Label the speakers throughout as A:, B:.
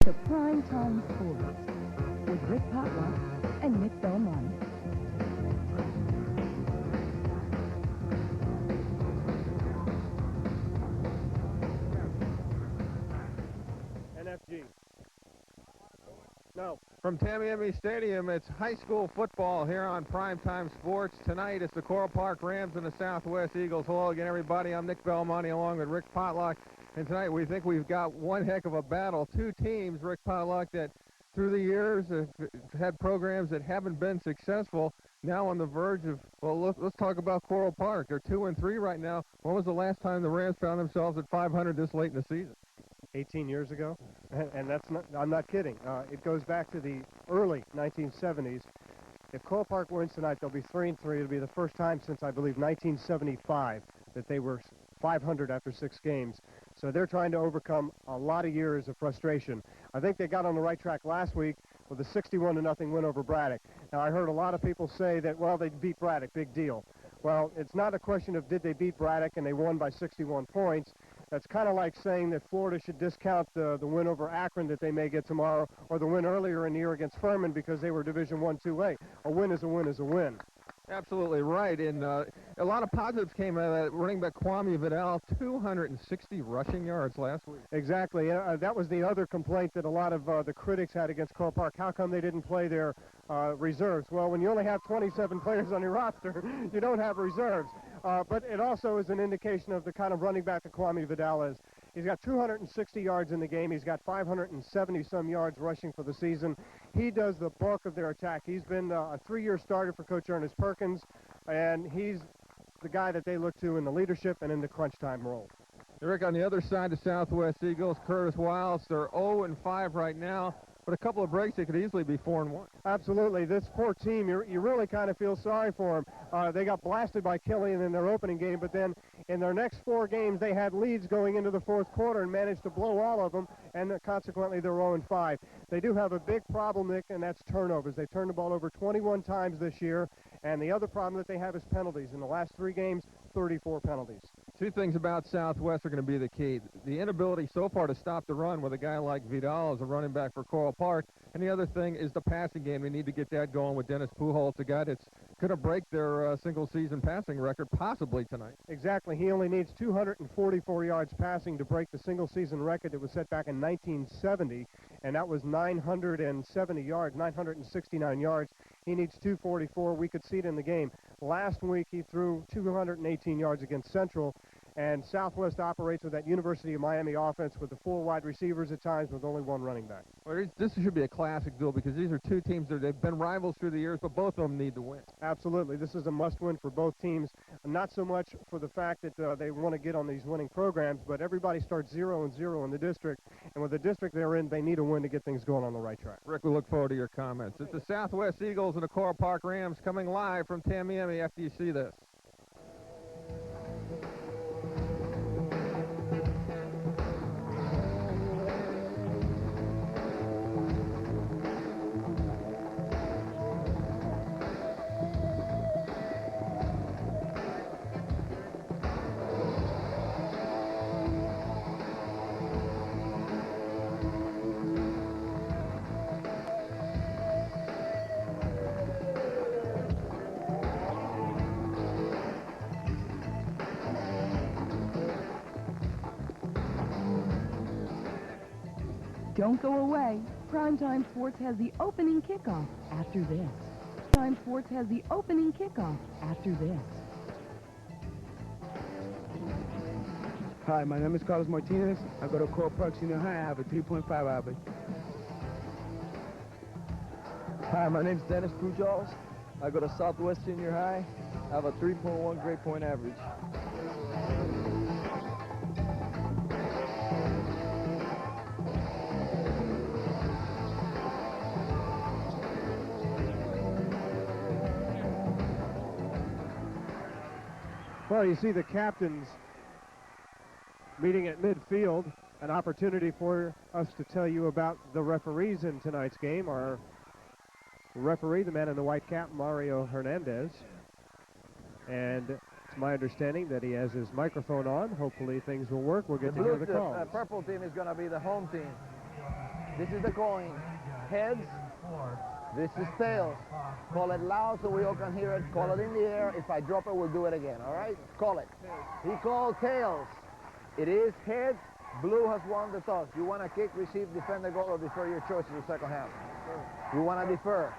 A: to Primetime Sports with Rick Potluck and Nick Belmonte.
B: NFG. No.
C: From Tamiami Stadium, it's high school football here on Primetime Sports. Tonight, it's the Coral Park Rams and the Southwest Eagles. Hello again, everybody. I'm Nick Belmonte along with Rick Potluck. And tonight, we think we've got one heck of a battle. Two teams, Rick Potluck, that through the years have had programs that haven't been successful. Now on the verge of, well, let's talk about Coral Park. They're 2-3 right now. When was the last time the Rams found themselves at 500 this late in the season?
B: 18 years ago, and that's not, I'm not kidding. It goes back to the early 1970s. If Coral Park wins tonight, they'll be 3-3. It'll be the first time since, I believe, 1975 that they were 500 after 6 games. So they're trying to overcome a lot of years of frustration. I think they got on the right track last week with a 61-0 win over Braddock. Now, I heard a lot of people say that, well, they beat Braddock, big deal. Well, it's not a question of did they beat Braddock and they won by 61 points. That's kind of like saying that Florida should discount the win over Akron that they may get tomorrow, or the win earlier in the year against Furman because they were Division I 2A. A win is a win is a win.
C: Absolutely right, and a lot of positives came out of that. Running back Kwame Vidal, 260 rushing yards last week.
B: Exactly. That was the other complaint that a lot of the critics had against Coral Park. How come they didn't play their reserves? Well, when you only have 27 players on your roster, you don't have reserves. But it also is an indication of the kind of running back that Kwame Vidal is. He's got 260 yards in the game. He's got 570-some yards rushing for the season. He does the bulk of their attack. He's been a 3-year starter for Coach Ernest Perkins, and he's the guy that they look to in the leadership and in the crunch time role.
C: Rick, on the other side, the Southwest Eagles, Curtis Wilds, they're 0-5 right now. But a couple of breaks, they could easily be 4-1.
B: Absolutely. This poor team, you really kind of feel sorry for them. They got blasted by Killian in their opening game, but then in their next 4 games, they had leads going into the fourth quarter and managed to blow all of them, and consequently, they're 0-5. They do have a big problem, Nick, and that's turnovers. They turned the ball over 21 times this year, and the other problem that they have is penalties. In the last 3 games, 34 penalties.
C: 2 things about Southwest are going to be the key. The inability so far to stop the run with a guy like Vidal as a running back for Coral Park. And the other thing is the passing game. They need to get that going with Dennis Pujols, a guy that's going to break their single-season passing record possibly tonight.
B: Exactly. He only needs 244 yards passing to break the single-season record that was set back in 1970, and that was 970 yards, 969 yards. He needs 244. We could see it in the game. Last week, he threw 218 yards against Central, and Southwest operates with that University of Miami offense with the 4 wide receivers at times with only 1 running back.
C: Well, this should be a classic duel because these are 2 teams that they've been rivals through the years, but both of them need to win.
B: Absolutely. This is a must-win for both teams, not so much for the fact that they want to get on these winning programs, but everybody starts 0-0 in the district, and with the district they're in, they need a win to get things going on the right track.
C: Rick, we look forward to your comments. It's the Southwest Eagles and the Coral Park Rams coming live from Tamiami after you see this.
A: Don't go away. Primetime Sports has the opening kickoff after this. Primetime Sports has the opening kickoff after this.
D: Hi, my name is Carlos Martinez. I go to Coral Park Senior High. I have a 3.5 average.
E: Hi, my name is Dennis Pujols. I go to Southwest Senior High. I have a 3.1 grade point average.
B: Well, you see the captains meeting at midfield, an opportunity for us to tell you about the referees in tonight's game. Our referee, the man in the white cap, Mario Hernandez. And it's my understanding that he has his microphone on. Hopefully things will work. We'll get to hear the call.
E: The purple team is going to be the home team.
F: This is the coin. Heads. This is tails. Call it loud so we all can hear it. Call it in the air. If I drop it, we'll do it again, all right? Call it. He called tails. It is heads. Blue has won the toss. You want to kick, receive, defend the goal, or defer? Your choice in the second half. You want to defer.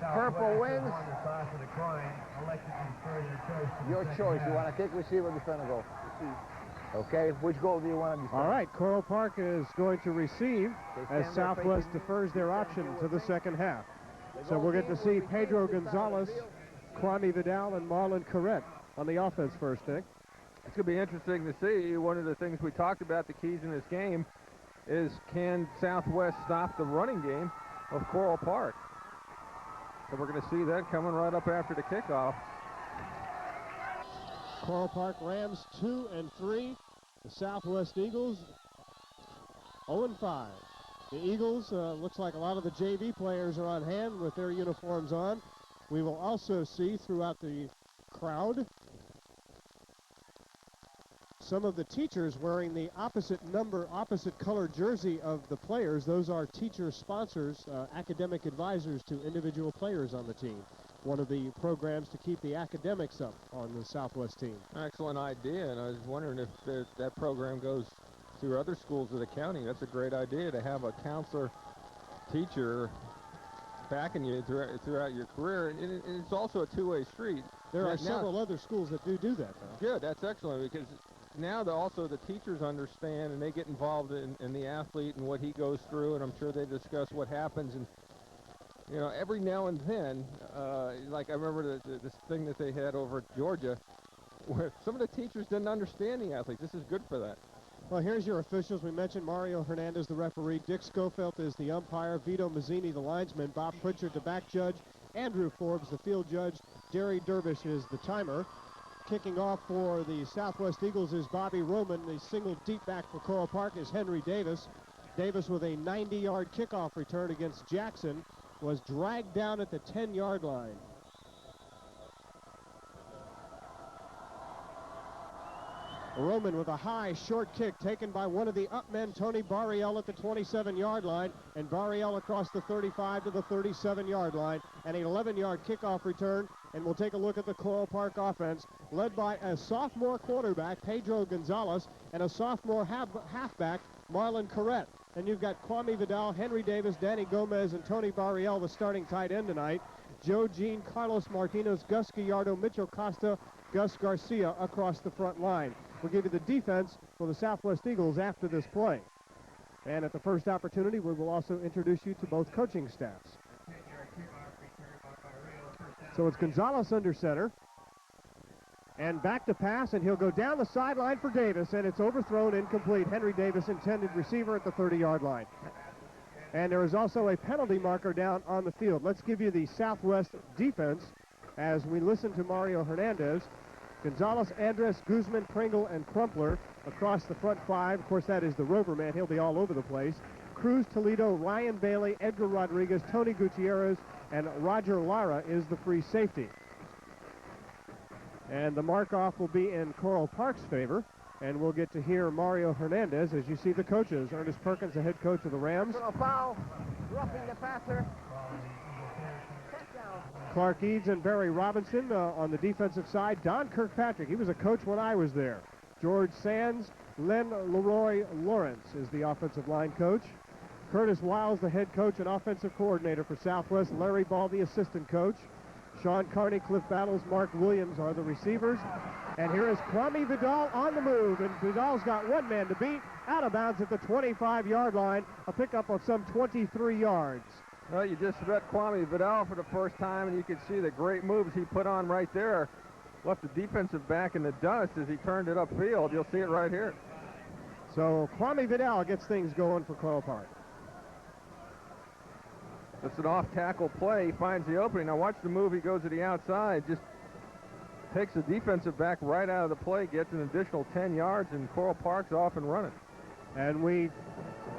F: Purple wins. Your choice. You want to kick, receive, or defend the goal? Okay, which goal do you want to defend?
B: All right, Coral Park is going to receive as Southwest defers their option to the second half. So we'll get to see Pedro Gonzalez, Kwame Vidal, and Marlon Corrette on the offense first, Nick.
C: It's going to be interesting to see. One of the things we talked about, the keys in this game, is can Southwest stop the running game of Coral Park? So we're going to see that coming right up after the kickoff.
B: Coral Park Rams 2-3. The Southwest Eagles 0-5. The Eagles, looks like a lot of the JV players are on hand with their uniforms on. We will also see throughout the crowd some of the teachers wearing the opposite color jersey of the players. Those are teacher sponsors, academic advisors to individual players on the team. One of the programs to keep the academics up on the Southwest team.
C: Excellent idea, and I was wondering if that program goes through other schools of the county. That's a great idea to have a counselor, teacher backing you throughout your career, and it's also a two-way street.
B: There are several other schools that do that, though.
C: Good, that's excellent, because now also the teachers understand and they get involved in the athlete and what he goes through, and I'm sure they discuss what happens. And you know, every now and then, like I remember this thing that they had over at Georgia, where some of the teachers didn't understand the athletes. This is good for that.
B: Well, here's your officials. We mentioned Mario Hernandez, the referee. Dick Schofield is the umpire. Vito Mazzini, the linesman. Bob Pritchard, the back judge. Andrew Forbes, the field judge. Jerry Dervish is the timer. Kicking off for the Southwest Eagles is Bobby Roman. The single deep back for Coral Park is Henry Davis. Davis with a 90-yard kickoff return against Jackson was dragged down at the 10-yard line. Roman with a high short kick taken by one of the up men, Tony Barriel, at the 27-yard line, and Barriel across the 35 to the 37-yard line, and an 11-yard kickoff return. And we'll take a look at the Coral Park offense, led by a sophomore quarterback, Pedro Gonzalez, and a sophomore halfback, Marlon Corrette. And you've got Kwame Vidal, Henry Davis, Danny Gomez, and Tony Barriel, the starting tight end tonight. Joe Jean, Carlos Martinez, Gus Gallardo, Mitchell Costa, Gus Garcia across the front line. We'll give you the defense for the Southwest Eagles after this play. And at the first opportunity, we will also introduce you to both coaching staffs. So it's Gonzalez under center. And back to pass, and he'll go down the sideline for Davis, and it's overthrown, incomplete. Henry Davis, intended receiver at the 30-yard line. And there is also a penalty marker down on the field. Let's give you the Southwest defense as we listen to Mario Hernandez. Gonzalez, Andres, Guzman, Pringle, and Crumpler across the front five. Of course, that is the Rover man. He'll be all over the place. Cruz, Toledo, Ryan Bailey, Edgar Rodriguez, Tony Gutierrez, and Roger Lara is the free safety. And the mark-off will be in Coral Park's favor. And we'll get to hear Mario Hernandez as you see the coaches. Ernest Perkins, the head coach of the Rams.
F: Foul, roughing the passer.
B: Clark Eads and Barry Robinson on the defensive side. Don Kirkpatrick, he was a coach when I was there. George Sands, Len Leroy Lawrence is the offensive line coach. Curtis Wiles, the head coach and offensive coordinator for Southwest. Larry Ball, the assistant coach. Sean Carney, Cliff Battles, Mark Williams are the receivers. And here is Kwame Vidal on the move, and Vidal's got one man to beat, out of bounds at the 25-yard line, a pickup of some 23 yards.
C: Well, you just met Kwame Vidal for the first time, and you can see the great moves he put on right there. Left the defensive back in the dust as he turned it upfield. You'll see it right here.
B: So Kwame Vidal gets things going for Coral Park.
C: It's an off-tackle play. He finds the opening. Now watch the move. He goes to the outside, just takes the defensive back right out of the play, gets an additional 10 yards, and Coral Park's off and running.
B: And we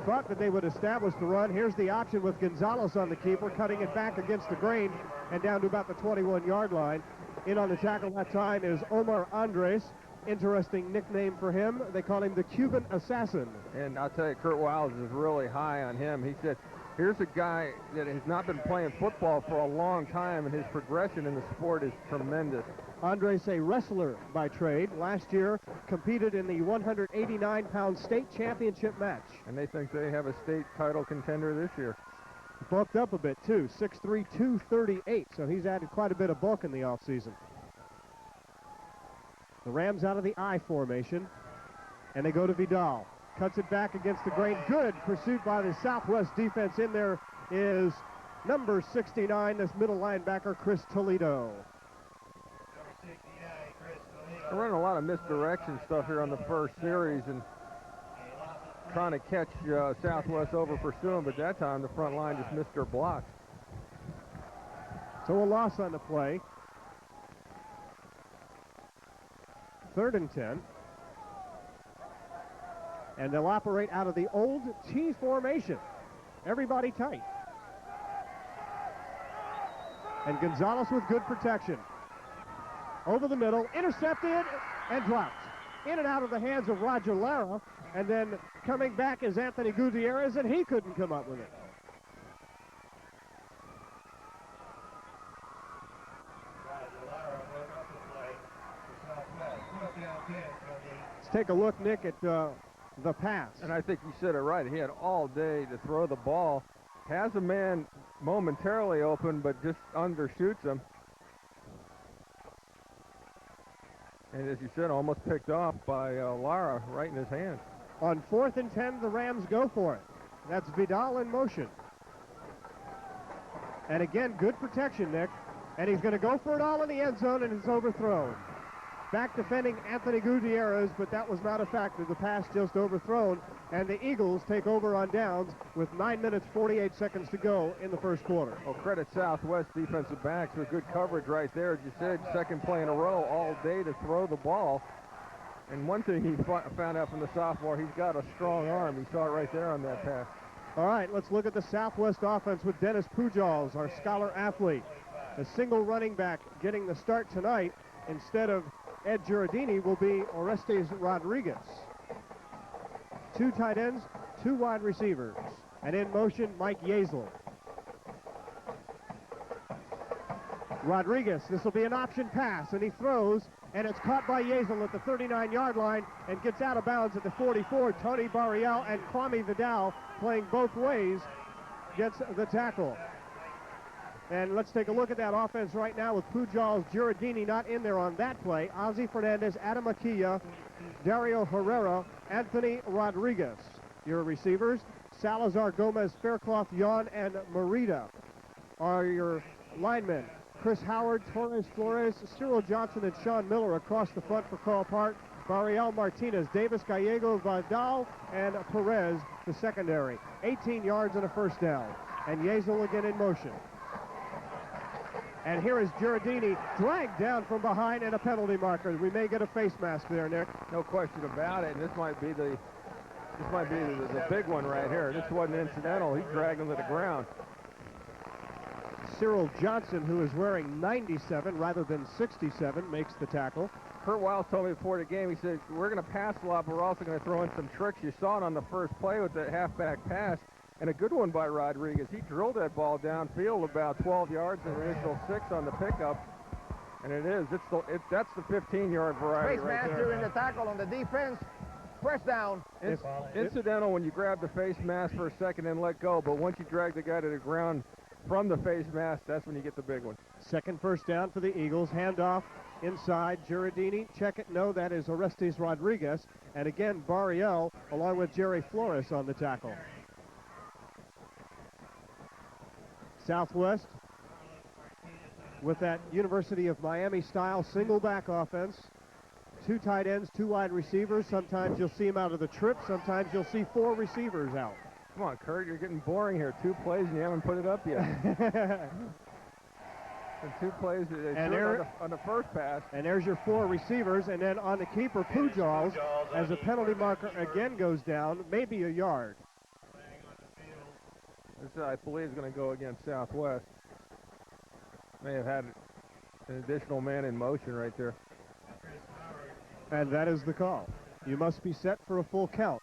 B: thought that they would establish the run. Here's the option with Gonzalez on the keeper, cutting it back against the grain and down to about the 21-yard line. In on the tackle that time is Omar Andres. Interesting nickname for him. They call him the Cuban Assassin.
C: And I'll tell you, Kurt Wiles is really high on him. He said, here's a guy that has not been playing football for a long time, and his progression in the sport is tremendous.
B: Andres, a wrestler by trade, last year competed in the 189-pound state championship match.
C: And they think they have a state title contender this year.
B: Bulked up a bit, too, 6'3", 238, so he's added quite a bit of bulk in the offseason. The Rams out of the I formation, and they go to Vidal. Cuts it back against the grain. Good pursuit by the Southwest defense. In there is number 69, this middle linebacker, Chris Toledo.
C: They're running a lot of misdirection stuff here on the first series and trying to catch Southwest over pursuing, but that time the front line just missed their blocks.
B: So a loss on the play. 3rd and 10. And they'll operate out of the old T formation. Everybody tight. And Gonzalez with good protection. Over the middle, intercepted and dropped. In and out of the hands of Roger Lara. And then coming back is Anthony Gutierrez, and he couldn't come up with it. Let's take a look, Nick, at the pass.
C: And I think you said it right. He had all day to throw the ball. Has a man momentarily open, but just undershoots him. And as you said, almost picked off by Lara right in his hand.
B: On 4th and 10, the Rams go for it. That's Vidal in motion. And again, good protection, Nick. And he's going to go for it all in the end zone, and it's overthrown. Back defending Anthony Gutierrez, but that was not a factor. The pass just overthrown, and the Eagles take over on downs with 9 minutes, 48 seconds to go in the first quarter.
C: Well, credit Southwest defensive backs with good coverage right there. As you said, second play in a row all day to throw the ball. And one thing he found out from the sophomore, he's got a strong arm. He saw it right there on that pass.
B: All right, let's look at the Southwest offense with Dennis Pujols, our scholar athlete. A single running back getting the start tonight instead of Ed Giardini will be Orestes Rodriguez. 2 tight ends, 2 wide receivers. And in motion, Mike Yazel. Rodriguez, this will be an option pass, and he throws, and it's caught by Yazel at the 39-yard line and gets out of bounds at the 44. Tony Barriel and Kwame Vidal playing both ways gets the tackle. And let's take a look at that offense right now with Pujols, Giardini not in there on that play. Ozzie Fernandez, Adam Aquilla, Dario Herrera, Anthony Rodriguez. Your receivers, Salazar, Gomez, Faircloth, Yon, and Merida are your linemen. Chris Howard, Torres Flores, Cyril Johnson, and Sean Miller across the front for Carl Park. Barriel Martinez, Davis Gallego, Vidal, and Perez, the secondary. 18 yards and a first down. And Yazel again in motion. And here is Giardini dragged down from behind and a penalty marker. We may get a face mask there, Nick.
C: No question about it. And this might be the big one right here. This wasn't incidental. He dragged him to the ground.
B: Cyril Johnson, who is wearing 97 rather than 67, makes the tackle.
C: Kurt Wiles told me before the game, he said, we're going to pass a lot, but we're also going to throw in some tricks. You saw it on the first play with the halfback pass. And a good one by Rodriguez. He drilled that ball downfield about 12 yards and an initial 6 on the pickup. And it is. That's the 15-yard variety
F: Face
C: right
F: master
C: there.
F: in the tackle on the defense. Press down.
C: It's incidental when you grab the face mask for a second and let go, but once you drag the guy to the ground from the face mask, that's when you get the big one.
B: Second first down for the Eagles. Handoff inside. Giardini, check it. No, that is Orestes Rodriguez. And again, Barriel along with Jerry Flores on the tackle. Southwest with that University of Miami style single back offense. 2 tight ends, 2 wide receivers. Sometimes you'll see them out of the trip. Sometimes you'll see 4 receivers out.
C: Come on, Kurt, you're getting boring here. 2 plays and you haven't put it up yet. And 2 plays and on the first pass.
B: And there's your 4 receivers. And then on the keeper, Pujols, as a penalty marker again goes down, maybe a yard.
C: This, I believe, is going to go against Southwest. May have had an additional man in motion right there.
B: And that is the call. You must be set for a full count.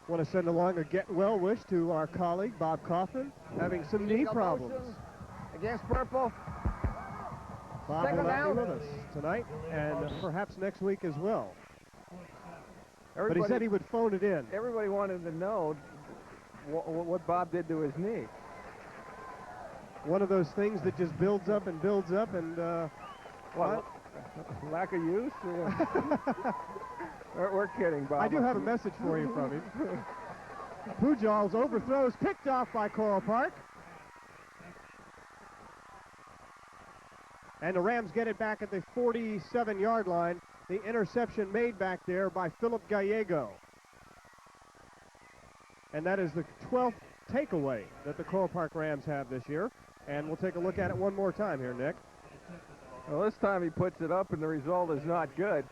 B: Want to send along a get well wish to our colleague, Bob Kaufman, having some knee problems.
F: Against Purple.
B: Bob will not be with us tonight and perhaps next week as well. But he said he would phone it in.
C: Everybody wanted to know what Bob did to his knee.
B: One of those things that just builds up and
C: what? Lack of use? We're kidding, Bob.
B: I do have a message for you from him. Pujols overthrows, picked off by Coral Park. And the Rams get it back at the 47-yard line. The interception made back there by Philip Gallego. And that is the 12th takeaway that the Coral Park Rams have this year. And we'll take a look at it one more time here, Nick.
C: Well, this time he puts it up and the result is not good.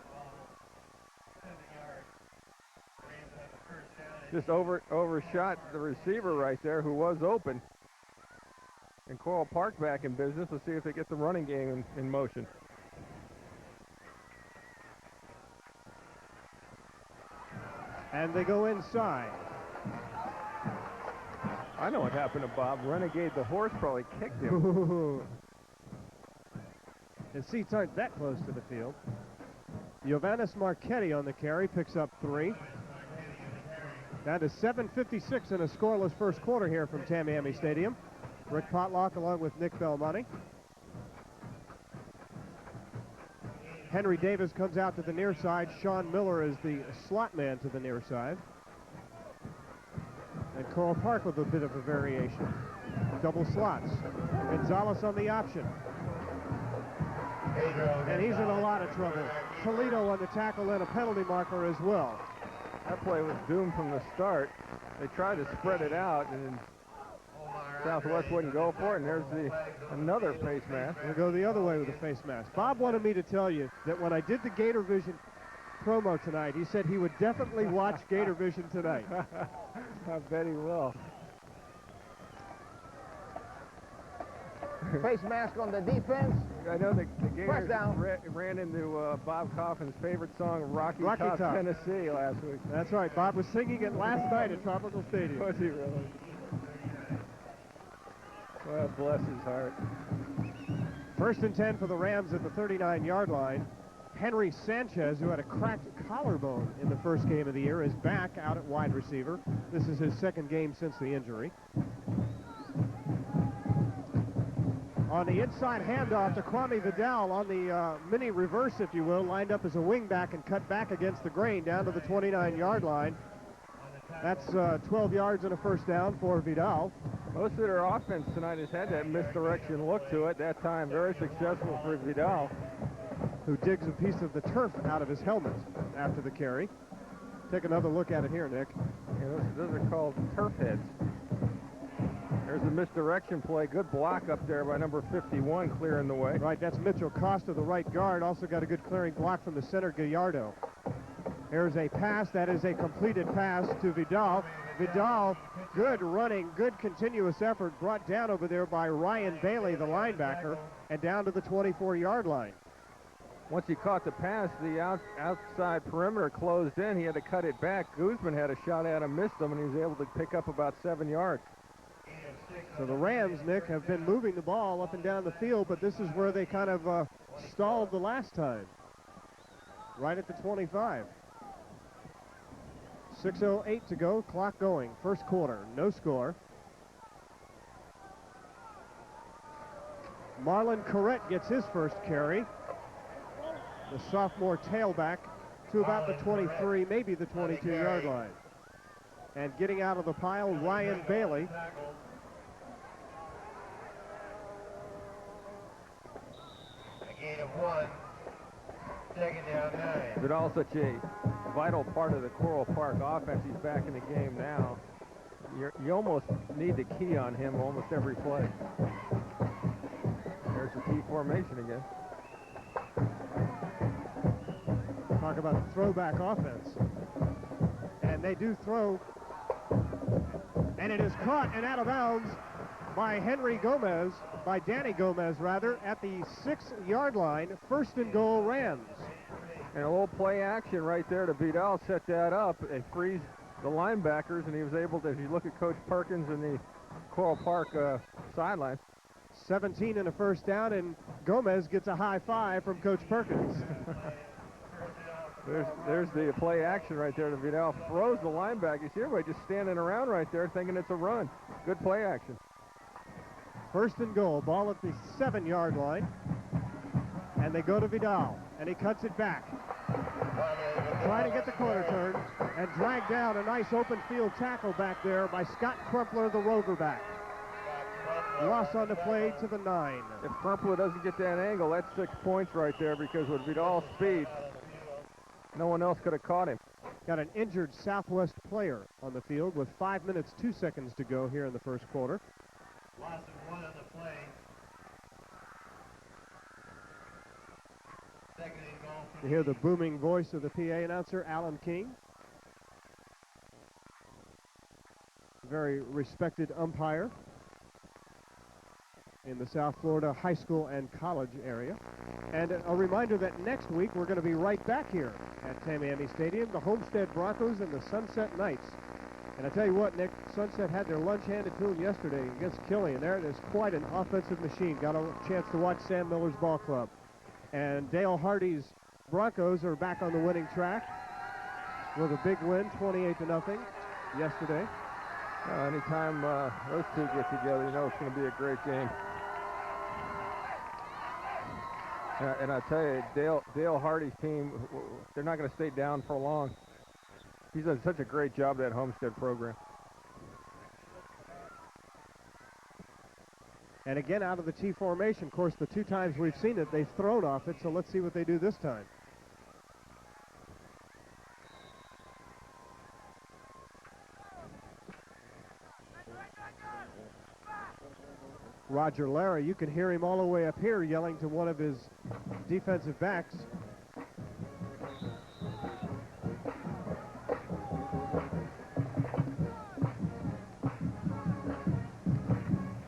C: Just overshot the receiver right there who was open. And Coral Park back in business. Let's see if they get the running game in motion.
B: And they go inside.
C: I know what happened to Bob. Renegade the horse probably kicked him.
B: His seats aren't that close to the field. Giovannis Marchetti on the carry picks up 3. Down to 7:56 in a scoreless first quarter here from Tamiami Stadium. Rick Potlock along with Nick Belmonte. Henry Davis comes out to the near side. Sean Miller is the slot man to the near side. And Coral Park with a bit of a variation. Double slots. Gonzalez on the option. And he's in a lot of trouble. Toledo on the tackle and a penalty marker as well.
C: That play was doomed from the start. They tried to spread it out, and Southwest wouldn't go for it, and there's another face mask.
B: We'll go the other way with the face mask. Bob wanted me to tell you that when I did the Gator Vision promo tonight, he said he would definitely watch Gator Vision tonight.
C: I bet he will.
F: Face mask on the defense.
C: I know the Gators
F: down.
C: ran into Bob Coffin's favorite song, Rocky
B: Rocky
C: Top,
B: Top,
C: Tennessee, last week.
B: That's right. Bob was singing it last night at Tropical Stadium.
C: Was he really? Well, bless his heart.
B: 1st and 10 for the Rams at the 39-yard line. Henry Sanchez, who had a cracked collarbone in the first game of the year, is back out at wide receiver. This is his second game since the injury. On the inside handoff to Kwame Vidal on the mini reverse, if you will, lined up as a wingback and cut back against the grain down to the 29-yard line. That's 12 yards and a first down for Vidal.
C: Most of their offense tonight has had that misdirection look to it. That time very successful for Vidal,
B: who digs a piece of the turf out of his helmet after the carry. Take another look at it here, Nick.
C: Yeah, those are called turf heads. There's a misdirection play. Good block up there by number 51, clearing the way.
B: Right, that's Mitchell Costa, the right guard. Also got a good clearing block from the center, Gallardo. Here's a pass. That is a completed pass to Vidal. Vidal, good running, good continuous effort, brought down over there by Ryan Bailey, the linebacker, and down to the 24-yard line.
C: Once he caught the pass, the outside perimeter closed in. He had to cut it back. Guzman had a shot at him, missed him, and he was able to pick up about 7 yards.
B: So the Rams, Nick, have been moving the ball up and down the field, but this is where they kind of stalled the last time. Right at the 25. 6:08 to go, clock going. First quarter, no score. Marlon Corrett gets his first carry. The sophomore tailback to about the 23, maybe the 22-yard line. And getting out of the pile, Ryan Bailey.
G: A gain of 1. Second down 9.
C: Vidal's such a vital part of the Coral Park offense. He's back in the game now. You almost need to key on him almost every play. There's the T formation again.
B: Talk about throwback offense. And they do throw. And it is caught and out of bounds by Danny Gomez rather, at the 6-yard line. First and goal, Rams.
C: And a little play action right there to Vidal set that up. They freeze the linebackers, and he was able to, if you look at Coach Perkins in the Coral Park sideline.
B: 17 and a first down, and Gomez gets a high five from Coach Perkins.
C: There's the play action right there to Vidal. Throws the linebacker. You see everybody just standing around right there thinking it's a run. Good play action.
B: First and goal, ball at the 7-yard line. And they go to Vidal, and he cuts it back. Trying to get the corner turn and drag down a nice open field tackle back there by Scott Crumpler, the rover back. Loss on the play to the 9.
C: If Crumpler doesn't get that angle, that's 6 points right there, because with Vidal's speed, no one else could have caught him.
B: Got an injured Southwest player on the field with 5 minutes, 2 seconds to go here in the first quarter.
G: Loss of 1 on the play. Second and goal.
B: You hear the booming voice of the PA announcer, Alan King. Very respected umpire in the South Florida high school and college area. And a reminder that next week we're going to be right back here at Tamiami Stadium, the Homestead Broncos and the Sunset Knights. And I tell you what, Nick, Sunset had their lunch handed to them yesterday against Killian. There it is, quite an offensive machine. Got a chance to watch Sam Miller's ball club. And Dale Hardy's Broncos are back on the winning track with a big win, 28-0 yesterday.
C: Anytime those two get together, you know it's going to be a great game. And I tell you, Dale Hardy's team, they're not going to stay down for long. He's done such a great job at that Homestead program.
B: And again, out of the T formation. Of course, the 2 times we've seen it, they've thrown off it, so let's see what they do this time. Roger Lara, you can hear him all the way up here yelling to one of his defensive backs.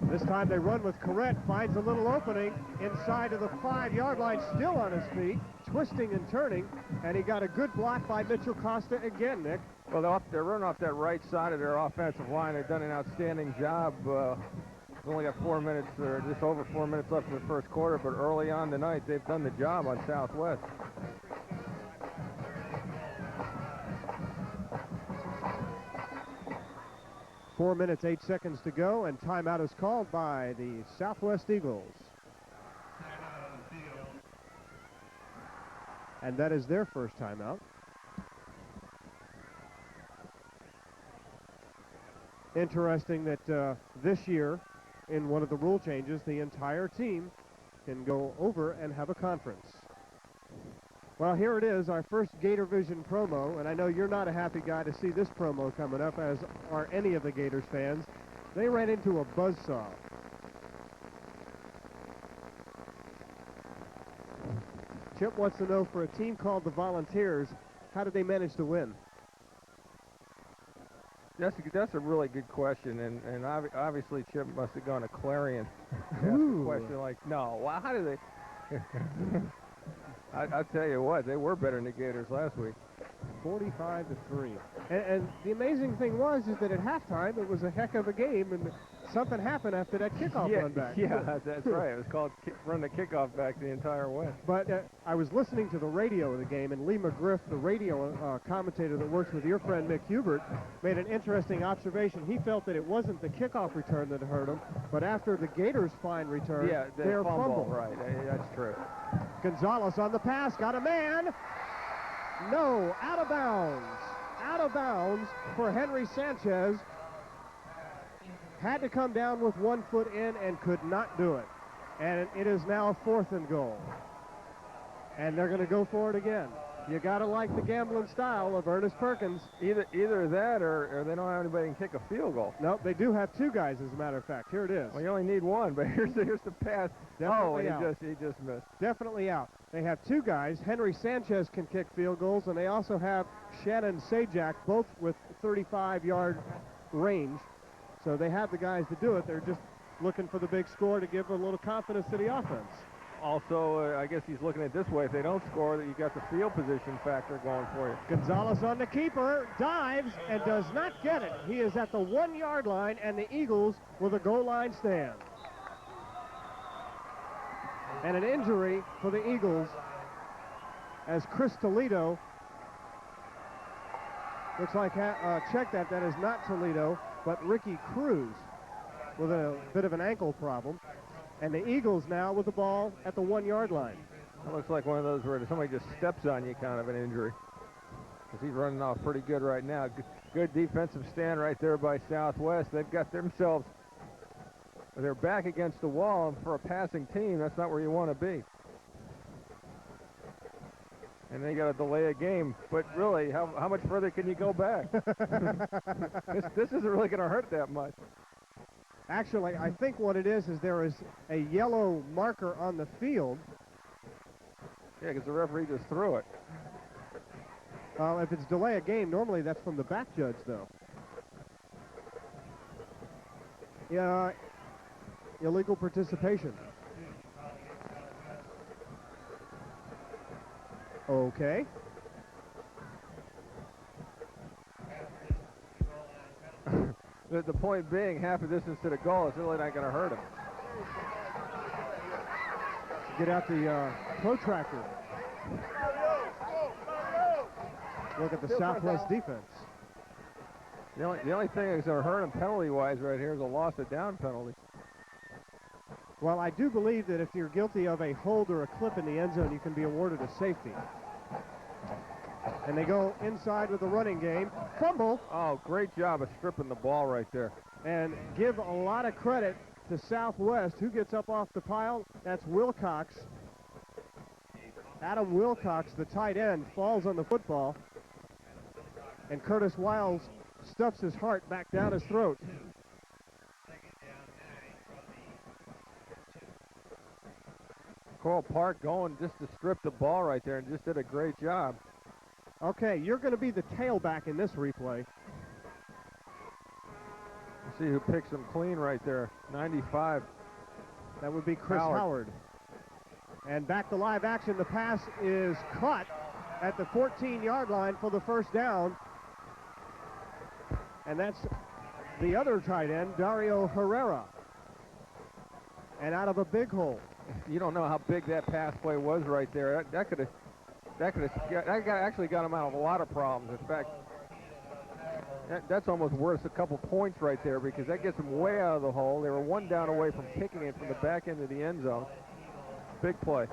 B: This time they run with Corrette, finds a little opening inside of the 5-yard line, still on his feet, twisting and turning, and he got a good block by Mitchell Costa again, Nick.
C: Well, they're running off that right side of their offensive line. They've done an outstanding job. We've only got 4 minutes, or just over 4 minutes left in the first quarter, but early on tonight, they've done the job on Southwest.
B: Four minutes, 8 seconds to go, and timeout is called by the Southwest Eagles. And that is their first timeout. Interesting that this year, in one of the rule changes, the entire team can go over and have a conference. Well, here it is, our first Gator Vision promo, and I know you're not a happy guy to see this promo coming up, as are any of the Gators fans. They ran into a buzzsaw. Chip wants to know, for a team called the Volunteers, how did they manage to win?
C: That's a really good question, and obviously Chip must have gone to Clarion. Asked a question like, no, well, how did they? I'll tell you what, they were better than the Gators last week.
B: 45-3. And the amazing thing is that at halftime it was a heck of a game, and something happened after that kickoff run back.
C: Yeah, that's right. It was called run the kickoff back the entire way.
B: But I was listening to the radio of the game, and Lee McGriff, the radio commentator that works with your friend Mick Hubert, made an interesting observation. He felt that it wasn't the kickoff return that hurt him, but after the Gators' fine return, their fumble.
C: Right, that's true.
B: Gonzalez on the pass, got a man. No, out of bounds. Out of bounds for Henry Sanchez. Had to come down with 1 foot in and could not do it. And it is now 4th and goal. And they're going to go for it again. You got to like the gambling style of Ernest Perkins.
C: Either that or they don't have anybody who can kick a field goal.
B: Nope, they do have 2 guys, as a matter of fact. Here it is.
C: Well, you only need 1, but here's the pass.
B: Definitely
C: out. He just missed.
B: Definitely out. They have 2 guys. Henry Sanchez can kick field goals, and they also have Shannon Sajak, both with 35-yard range. So they have the guys to do it. They're just looking for the big score to give a little confidence to the offense.
C: Also, I guess he's looking at it this way. If they don't score, that you got the field position factor going for you.
B: Gonzalez on the keeper, dives, and does not get it. He is at the 1-yard line, and the Eagles with a goal line stand. And an injury for the Eagles as Chris Toledo, looks like, check that is not Toledo, but Ricky Cruz with a bit of an ankle problem. And the Eagles now with the ball at the 1-yard line.
C: It looks like one of those where somebody just steps on you kind of an injury. Because he's running off pretty good right now. Good defensive stand right there by Southwest. They've got themselves, they're back against the wall, and for a passing team, that's not where you want to be. And they got to delay a game. But really, how much further can you go back? This isn't really going to hurt that much.
B: Actually, I think what it is there is a yellow marker on the field.
C: Yeah, because the referee just threw it.
B: If it's delay a game, normally that's from the back judge, though. Yeah, illegal participation. Okay.
C: The point being, half a distance to the goal is really not going to hurt him.
B: Get out the protractor. Look at the Southwest defense.
C: The only thing that's going to hurt him penalty-wise right here is a loss of down penalty.
B: Well, I do believe that if you're guilty of a hold or a clip in the end zone, you can be awarded a safety. And they go inside with the running game. Fumble.
C: Oh, great job of stripping the ball right there.
B: And give a lot of credit to Southwest. Who gets up off the pile? That's Wilcox. Adam Wilcox, the tight end, falls on the football. And Curtis Wiles stuffs his heart back down his throat.
C: Coral Park going just to strip the ball right there and just did a great job.
B: Okay, you're going to be the tailback in this replay.
C: Let's see who picks him clean right there. 95.
B: That would be Chris Howard. And back to live action. The pass is caught at the 14-yard line for the first down. And that's the other tight end, Dario Herrera. And out of a big hole.
C: You don't know how big that pass play was right there. That actually got him out of a lot of problems. In fact, that's almost worth a couple points right there because that gets them way out of the hole. They were one down away from kicking it from the back end of the end zone. Big play.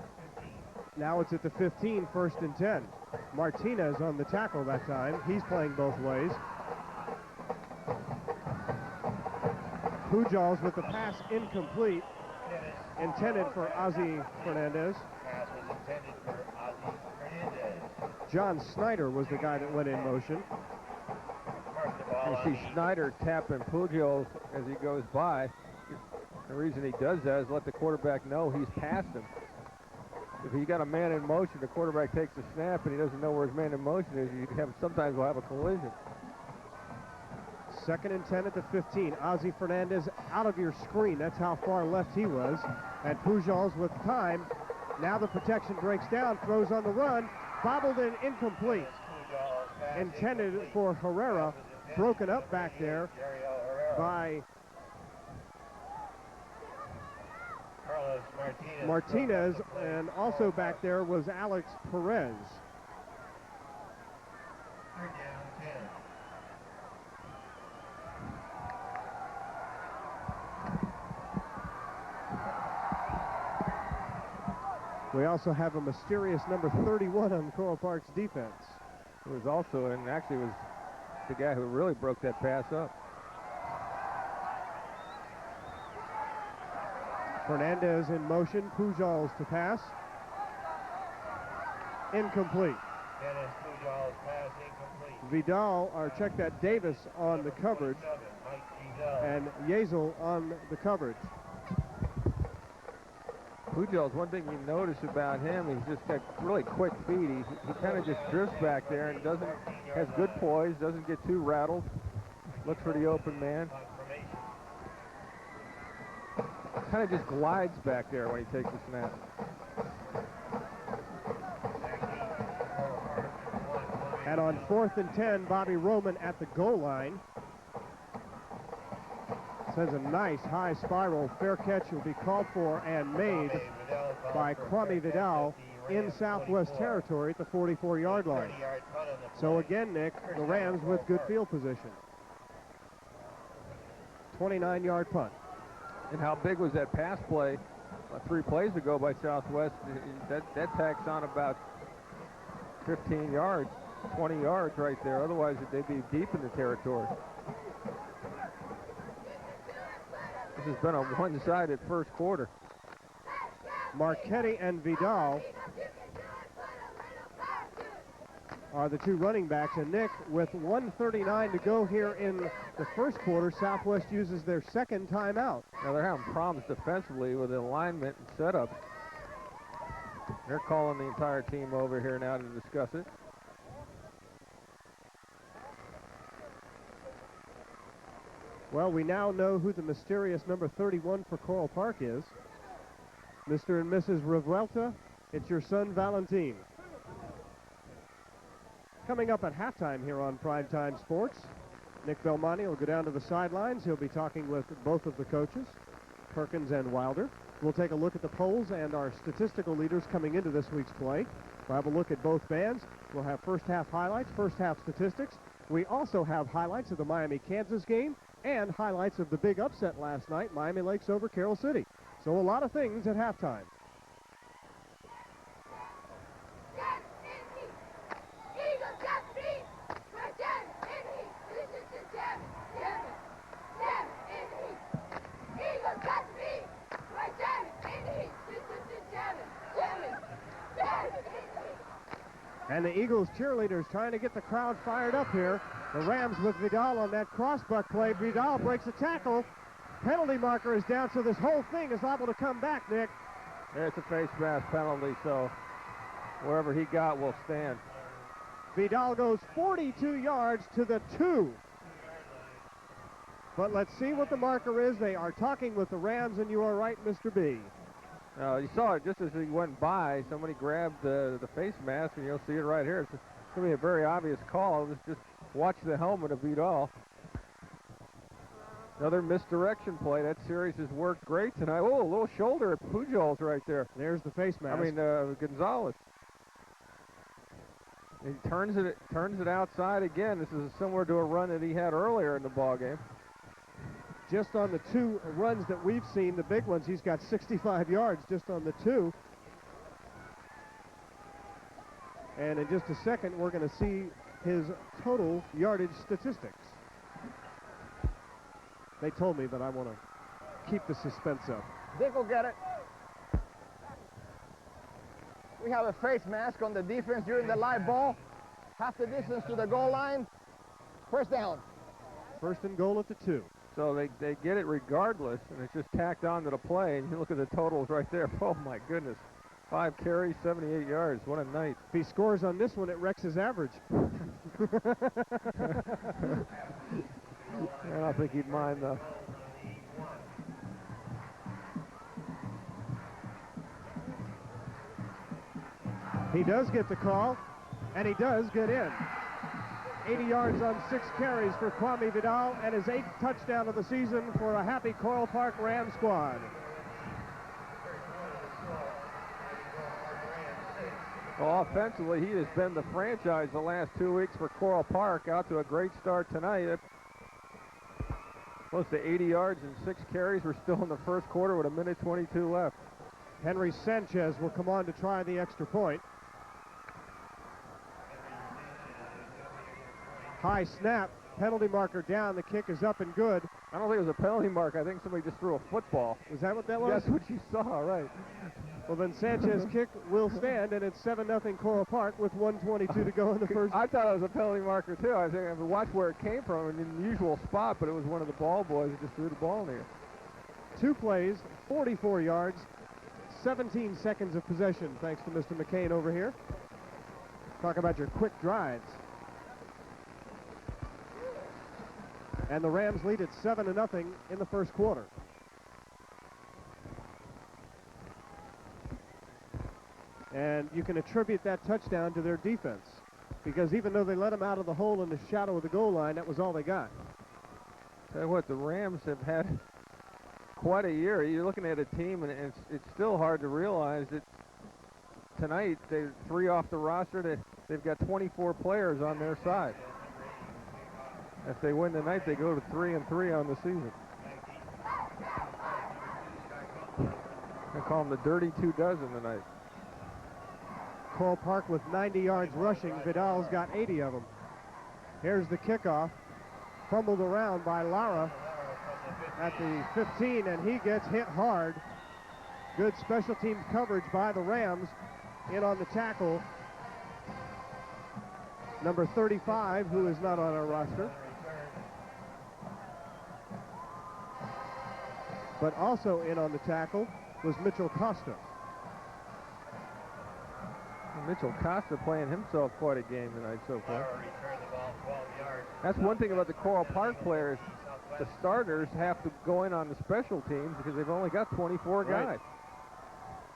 B: Now it's at the 15, 1st and 10. Martinez on the tackle that time. He's playing both ways. Pujols with the pass incomplete. Intended for Ozzie Fernandez.
G: Pass was intended for Ozzie Fernandez.
B: John Snyder was the guy that went in motion.
C: You see Snyder tapping Pujols as he goes by. The reason he does that is let the quarterback know he's past him. If he got a man in motion, the quarterback takes the snap and he doesn't know where his man in motion is, sometimes we'll have a collision.
B: 2nd and 10 at the 15. Ozzie Fernandez out of your screen. That's how far left he was. And Pujols with time. Now the protection breaks down, throws on the run, bobbled in, incomplete. Intended for Herrera, broken up back there by Martinez, and also back there was Alex Perez.
G: Third down, 10.
B: We also have a mysterious number 31 on Coral Park's defense.
C: It was also, and actually was the guy who really broke that pass up.
B: Fernandez in motion, Pujols to pass. Incomplete.
G: Dennis Pujols pass incomplete.
B: Vidal, or check that, Davis on the coverage,
G: Mike Vidal.
B: and Yazel on the coverage.
C: Pujols, one thing you notice about him, he's just got really quick feet. He kind of just drifts back there and has good poise, doesn't get too rattled. Looks for the open man. Kind of just glides back there when he takes the snap.
B: And on 4th and 10, Bobby Roman at the goal line. Sends a nice high spiral. Fair catch will be called for and made by Kwame Vidal in Southwest territory at the 44-yard line. So again, Nick, the Rams with good field position. 29-yard punt.
C: And how big was that pass play 3 plays ago by Southwest? That tacks on about 15 yards, 20 yards right there. Otherwise, they'd be deep in the territory. This has been a one-sided first quarter.
B: Marchetti and Vidal are the two running backs. And Nick, with 1:39 to go here in the first quarter, Southwest uses their second timeout.
C: Now they're having problems defensively with alignment and setup. They're calling the entire team over here now to discuss it.
B: Well, we now know who the mysterious number 31 for Coral Park is. Mr. and Mrs. Revuelta, it's your son, Valentin. Coming up at halftime here on Primetime Sports, Nick Belmonte will go down to the sidelines. He'll be talking with both of the coaches, Perkins and Wilder. We'll take a look at the polls and our statistical leaders coming into this week's play. We'll have a look at both bands. We'll have first half highlights, first half statistics. We also have highlights of the Miami-Kansas game and highlights of the big upset last night, Miami Lakes over Carroll City. So a lot of things at halftime. And the Eagles cheerleaders trying to get the crowd fired up here. The Rams with Vidal on that crossbuck play. Vidal breaks a tackle. Penalty marker is down, so this whole thing is liable to come back, Nick.
C: It's a face mask penalty, so wherever he got will stand.
B: Vidal goes 42 yards to the 2. But let's see what the marker is. They are talking with the Rams, and you are right, Mr. B.
C: You saw it just as he went by. Somebody grabbed the face mask, and you'll see it right here. It's going to be a very obvious call. Just watch the helmet of Vidal. Another misdirection play. That series has worked great tonight. Oh, a little shoulder at Pujols right there.
B: There's the face mask.
C: I mean, Gonzalez. He turns it outside again. This is similar to a run that he had earlier in the ball game.
B: Just on the 2 runs that we've seen, the big ones, he's got 65 yards just on the 2. And in just a second, we're going to see his total yardage statistics. They told me, but I want to keep the suspense up.
F: Dick will get it. We have a face mask on the defense during the live ball. Half the distance to the goal line. First down.
B: First and goal at the 2.
C: So they get it regardless, and it's just tacked on to the play. And you look at the totals right there. Oh, my goodness. 5 carries, 78 yards. What a night.
B: If he scores on this one, it wrecks his average.
C: I don't think he'd mind, though.
B: He does get the call, and he does get in. 80 yards on 6 carries for Kwame Vidal, and his 8th touchdown of the season for a happy Coral Park Rams squad.
C: Well, offensively, he has been the franchise the last 2 weeks for Coral Park. Out to a great start tonight. Close to 80 yards and 6 carries. We're still in the first quarter with 1:22 left.
B: Henry Sanchez will come on to try the extra point. High snap, penalty marker down, the kick is up and good.
C: I don't think it was a penalty mark. I think somebody just threw a football.
B: Was that what that was?
C: That's what you saw, right.
B: Well, then Sanchez kick will stand, and it's 7-0 Coral Park with 1:22 to go in the first.
C: I thought it was a penalty marker, too. I was thinking, watch where it came from, an unusual spot, but it was one of the ball boys that just threw the ball in there.
B: 2 plays, 44 yards, 17 seconds of possession, thanks to Mr. McCain over here. Talk about your quick drives. And the Rams lead at 7-0 in the first quarter. And you can attribute that touchdown to their defense, because even though they let them out of the hole in the shadow of the goal line, that was all they got.
C: Tell you what, the Rams have had quite a year. You're looking at a team, and it's still hard to realize that tonight, they're 3 off the roster. They've got 24 players on their side. If they win tonight, they go to 3-3 on the season. I call them the dirty 2 dozen tonight.
B: Coral Park with 90 yards rushing. Vidal's got 80 of them. Here's the kickoff. Fumbled around by Lara at the 15, and he gets hit hard. Good special teams coverage by the Rams. In on the tackle, number 35, who is not on our roster. But also in on the tackle was Mitchell Costa.
C: Mitchell Costa playing himself quite a game tonight so far. That's one thing about the Coral Park players. The starters have to go in on the special teams because they've only got 24 guys.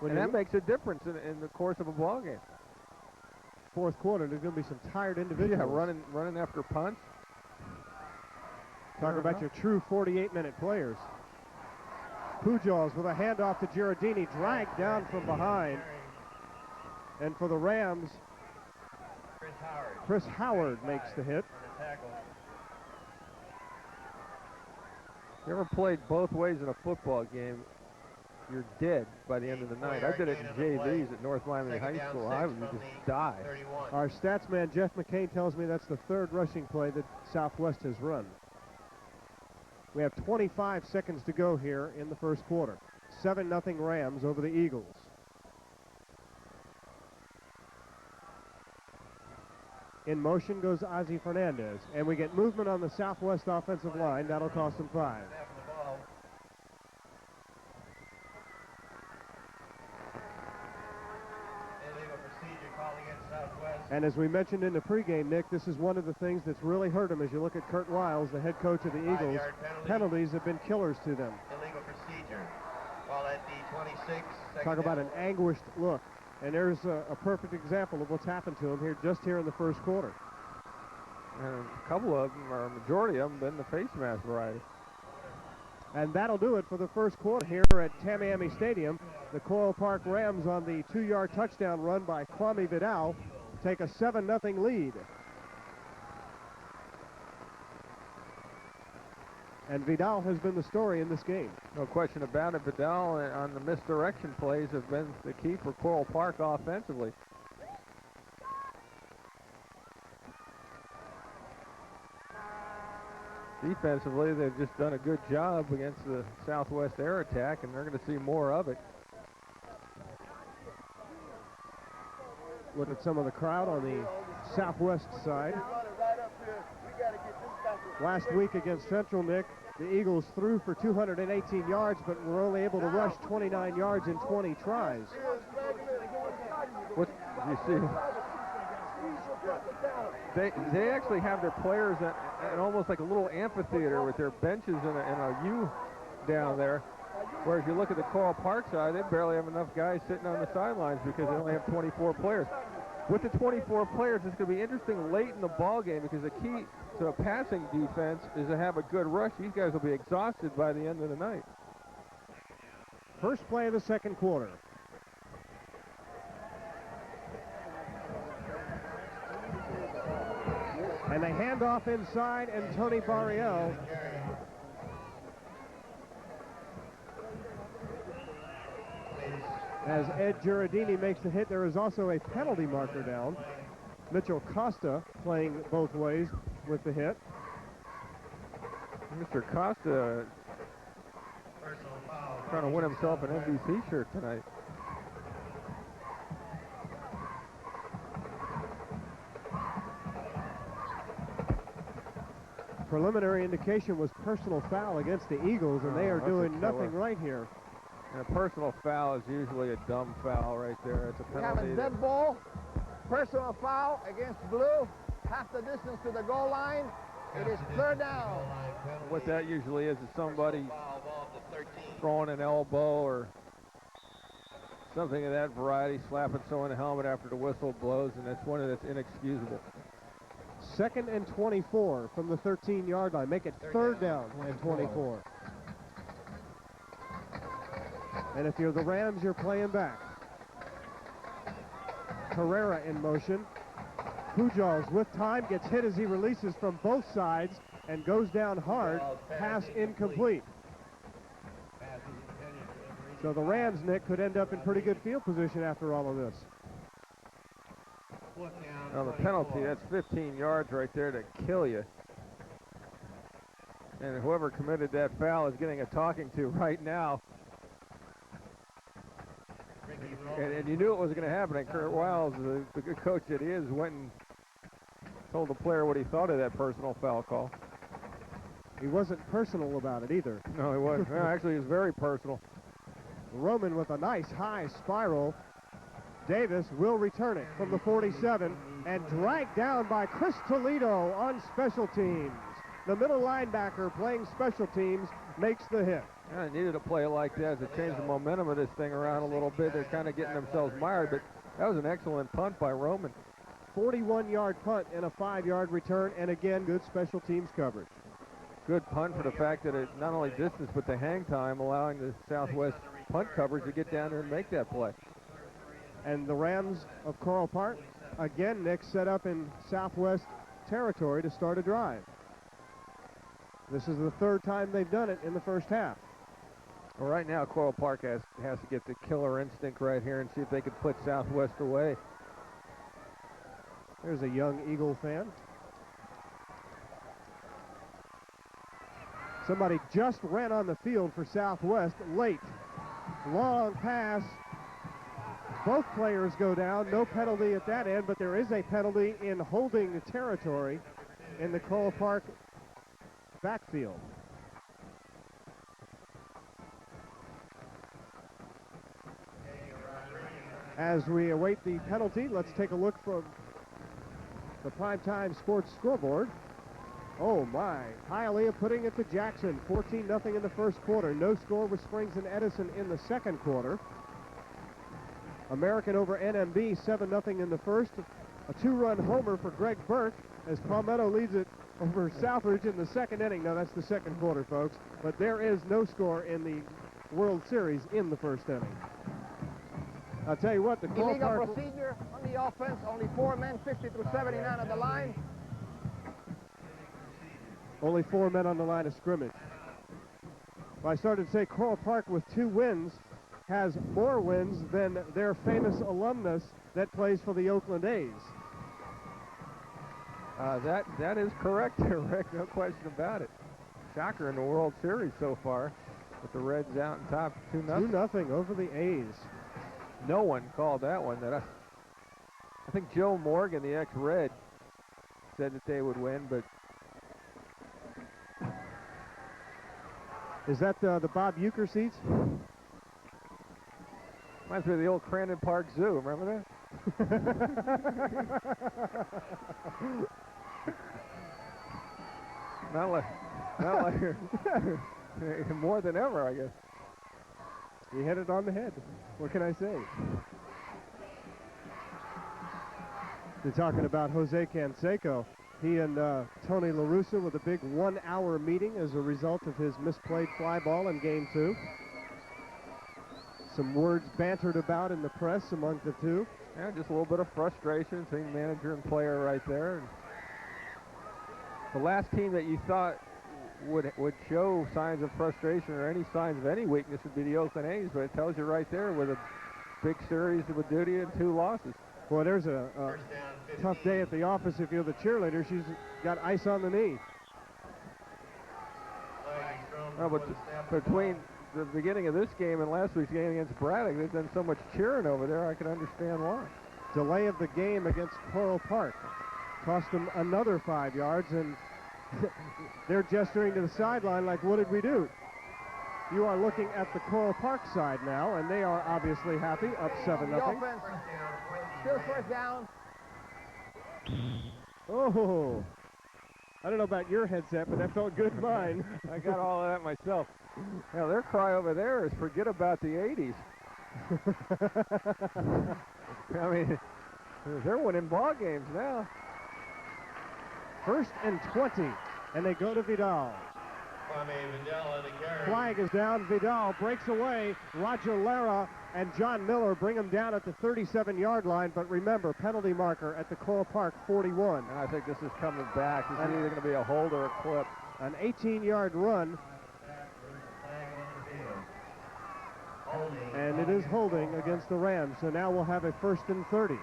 B: Right.
C: And that makes a difference in the course of a ball game.
B: Fourth quarter, there's going to be some tired individuals.
C: Yeah, running after punts.
B: Talk about your true 48-minute players. Pujols with a handoff to Giardini, dragged down from behind. And for the Rams, Chris Howard makes the hit.
C: You ever played both ways in a football game? You're dead by the end of the night. I did it in JVs at North Miami High School. I would just die.
B: Our stats man, Jeff McCain, tells me that's the 3rd rushing play that Southwest has run. We have 25 seconds to go here in the first quarter. 7-0 Rams over the Eagles. In motion goes Ozzie Fernandez, and we get movement on the Southwest offensive line. That'll cost them 5. And as we mentioned in the pregame, Nick, this is one of the things that's really hurt them as you look at Kurt Wiles, the head coach of the Eagles. Penalties have been killers to them.
G: Illegal procedure. Ball at the 26.
B: Talk about an anguished look. And there's a perfect example of what's happened to him here in the first quarter.
C: And a couple of them, or a majority of them, been the face mask variety.
B: And that'll do it for the first quarter here at Tamiami Stadium. The Coral Park Rams on the 2-yard touchdown run by Kwame Vidal take a 7-0 lead. And Vidal has been the story in this game.
C: No question about it. Vidal on the misdirection plays have been the key for Coral Park offensively. Defensively, they've just done a good job against the Southwest air attack, and they're going to see more of it.
B: Look at some of the crowd on the Southwest side. Last week against Central, Nick, the Eagles threw for 218 yards, but were only able to rush 29 yards in 20 tries.
C: What you see? They actually have their players in almost like a little amphitheater with their benches in a U down there. Whereas you look at the Coral Park side, they barely have enough guys sitting on the sidelines because they only have 24 players. With the 24 players, it's going to be interesting late in the ball game because the key to a passing defense is to have a good rush. These guys will be exhausted by the end of the night.
B: First play of the second quarter. And they hand off inside, and Tony Barriel as Ed Giardini makes the hit. There is also a penalty marker down. Mitchell Costa playing both ways with the hit.
C: Mr. Costa trying to win himself an MVP shirt tonight.
B: Preliminary indication was personal foul against the Eagles, and they are doing nothing right here.
C: And a personal foul is usually a dumb foul right there. It's a penalty.
F: We have a dead ball, personal foul against blue, half the distance to the goal line. It is 3rd down.
C: What that usually is somebody throwing an elbow or something of that variety, slapping someone in the helmet after the whistle blows, and that's inexcusable.
B: 2nd and 24 from the 13-yard line. Make it third down and 24. And if you're the Rams, you're playing back. Carrera in motion. Pujols with time, gets hit as he releases from both sides and goes down hard. Pass incomplete. So the Rams, Nick, could end up in pretty good field position after all of this.
C: Now the penalty, that's 15 yards right there to kill you. And whoever committed that foul is getting a talking to right now. And you knew it was going to happen. And Kurt Wiles, the good coach that he is, went and told the player what he thought of that personal foul call.
B: He wasn't personal about it either.
C: No, he wasn't. No, actually, he was very personal.
B: Roman with a nice high spiral. Davis will return it from the 47 and dragged down by Chris Toledo on special teams. The middle linebacker playing special teams makes the hit.
C: Yeah, they needed a play like that to change the momentum of this thing around a little bit. They're kind of getting themselves mired, but that was an excellent punt by Roman.
B: 41-yard punt and a 5-yard return, and again, good special teams coverage.
C: Good punt for the fact that it not only distance, but the hang time, allowing the Southwest punt coverage to get down there and make that play.
B: And the Rams of Coral Park, again, Nick, set up in Southwest territory to start a drive. This is the third time they've done it in the first half.
C: Well, right now, Coral Park has to get the killer instinct right here and see if they can put Southwest away.
B: There's a young Eagle fan. Somebody just ran on the field for Southwest late. Long pass. Both players go down. No penalty at that end, but there is a penalty in holding the territory in the Coral Park backfield. As we await the penalty, let's take a look from the Primetime Sports scoreboard. Oh my, Hialeah putting it to Jackson, 14-0 in the first quarter. No score with Springs and Edison in the second quarter. American over NMB, 7-0 in the first. A 2-run homer for Greg Burke as Palmetto leads it over Southridge in the second inning. Now that's the second quarter, folks, but there is no score in the World Series in the first inning. I'll tell you what, the Coral
F: Illegal
B: Park
F: procedure on the offense, only 4 men, 50 through 79 at the line.
B: Only 4 men on the line of scrimmage. Well, I started to say Coral Park with 2 wins has more wins than their famous alumnus that plays for the Oakland A's.
C: That is correct, Rick, no question about it. Shocker in the World Series so far, with the Reds out in top 2-0.
B: 2-0 over the A's.
C: No one called that one. I think Joe Morgan, the ex-Red, said that they would win, but
B: is that the Bob Euchre seats?
C: reminds me of the old Crandon Park Zoo. Remember that? not like more than ever, I guess.
B: You hit it on the head. What can I say? They're talking about Jose Canseco. He and Tony La Russa with a big 1-hour meeting as a result of his misplayed fly ball in Game 2. Some words bantered about in the press among the two.
C: Yeah, just a little bit of frustration between manager and player right there. And the last team that you thought would show signs of frustration or any signs of any weakness would be the Oakland A's, but it tells you right there with a big series with duty and 2 losses.
B: Boy, there's a tough day at the office if you're the cheerleader. She's got ice on the knee.
C: Oh, but between the beginning of this game and last week's game against Braddock, there's been so much cheering over there, I can understand why.
B: Delay of the game against Coral Park cost them another 5 yards, and they're gesturing to the sideline like, what did we do? You are looking at the Coral Park side now, and they are obviously happy, up 7-0.
F: Offense, still first down.
B: Oh, I don't know about your headset, but that felt good in mine.
C: I got all of that myself. Now, their cry over there is forget about the 80s. I mean, they're winning ball games now.
B: 1st and 20, and they go to Vidal. Flag is down. Vidal breaks away. Roger Lara and John Miller bring him down at the 37-yard line, but remember, penalty marker at the Coral Park 41.
C: And I think this is coming back. This is either going to be a hold or a clip.
B: An 18-yard run. And it is holding against the Rams, so now we'll have a 1st and 30.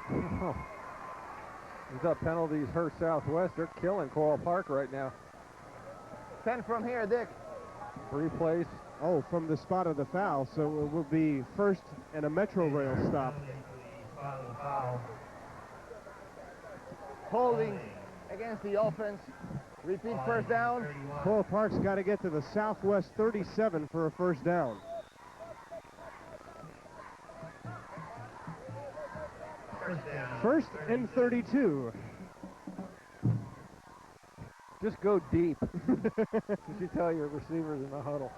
C: These penalties hurt Southwest. They're killing Coral Park right now.
F: 10 from here, Dick.
C: Replace.
B: Oh, from the spot of the foul, so it will be 1st and a Metro Rail stop.
F: Holding against the offense. Repeat 1st down.
B: Coral Park's got to get to the Southwest 37 for a 1st down. First and 32.
C: Just go deep. You tell your receivers in the huddle.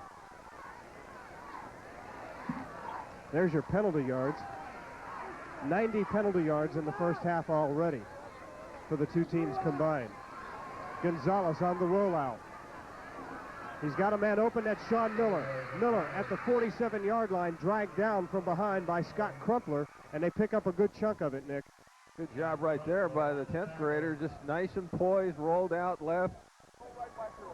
B: There's your penalty yards. 90 penalty yards in the first half already for the two teams combined. Gonzalez on the rollout. He's got a man open. That's Sean Miller. Miller at the 47-yard line, dragged down from behind by Scott Crumpler, and they pick up a good chunk of it, Nick.
C: Good job right there by the 10th grader. Just nice and poised, rolled out left.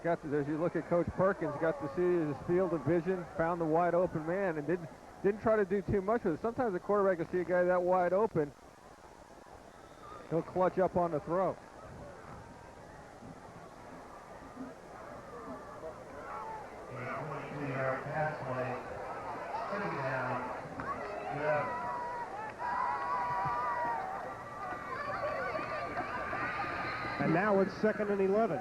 C: Got to, as you look at Coach Perkins, got to see his field of vision, found the wide open man, and didn't try to do too much with it. Sometimes the quarterback will see a guy that wide open. He'll clutch up on the throw.
B: And now it's 2nd and 11.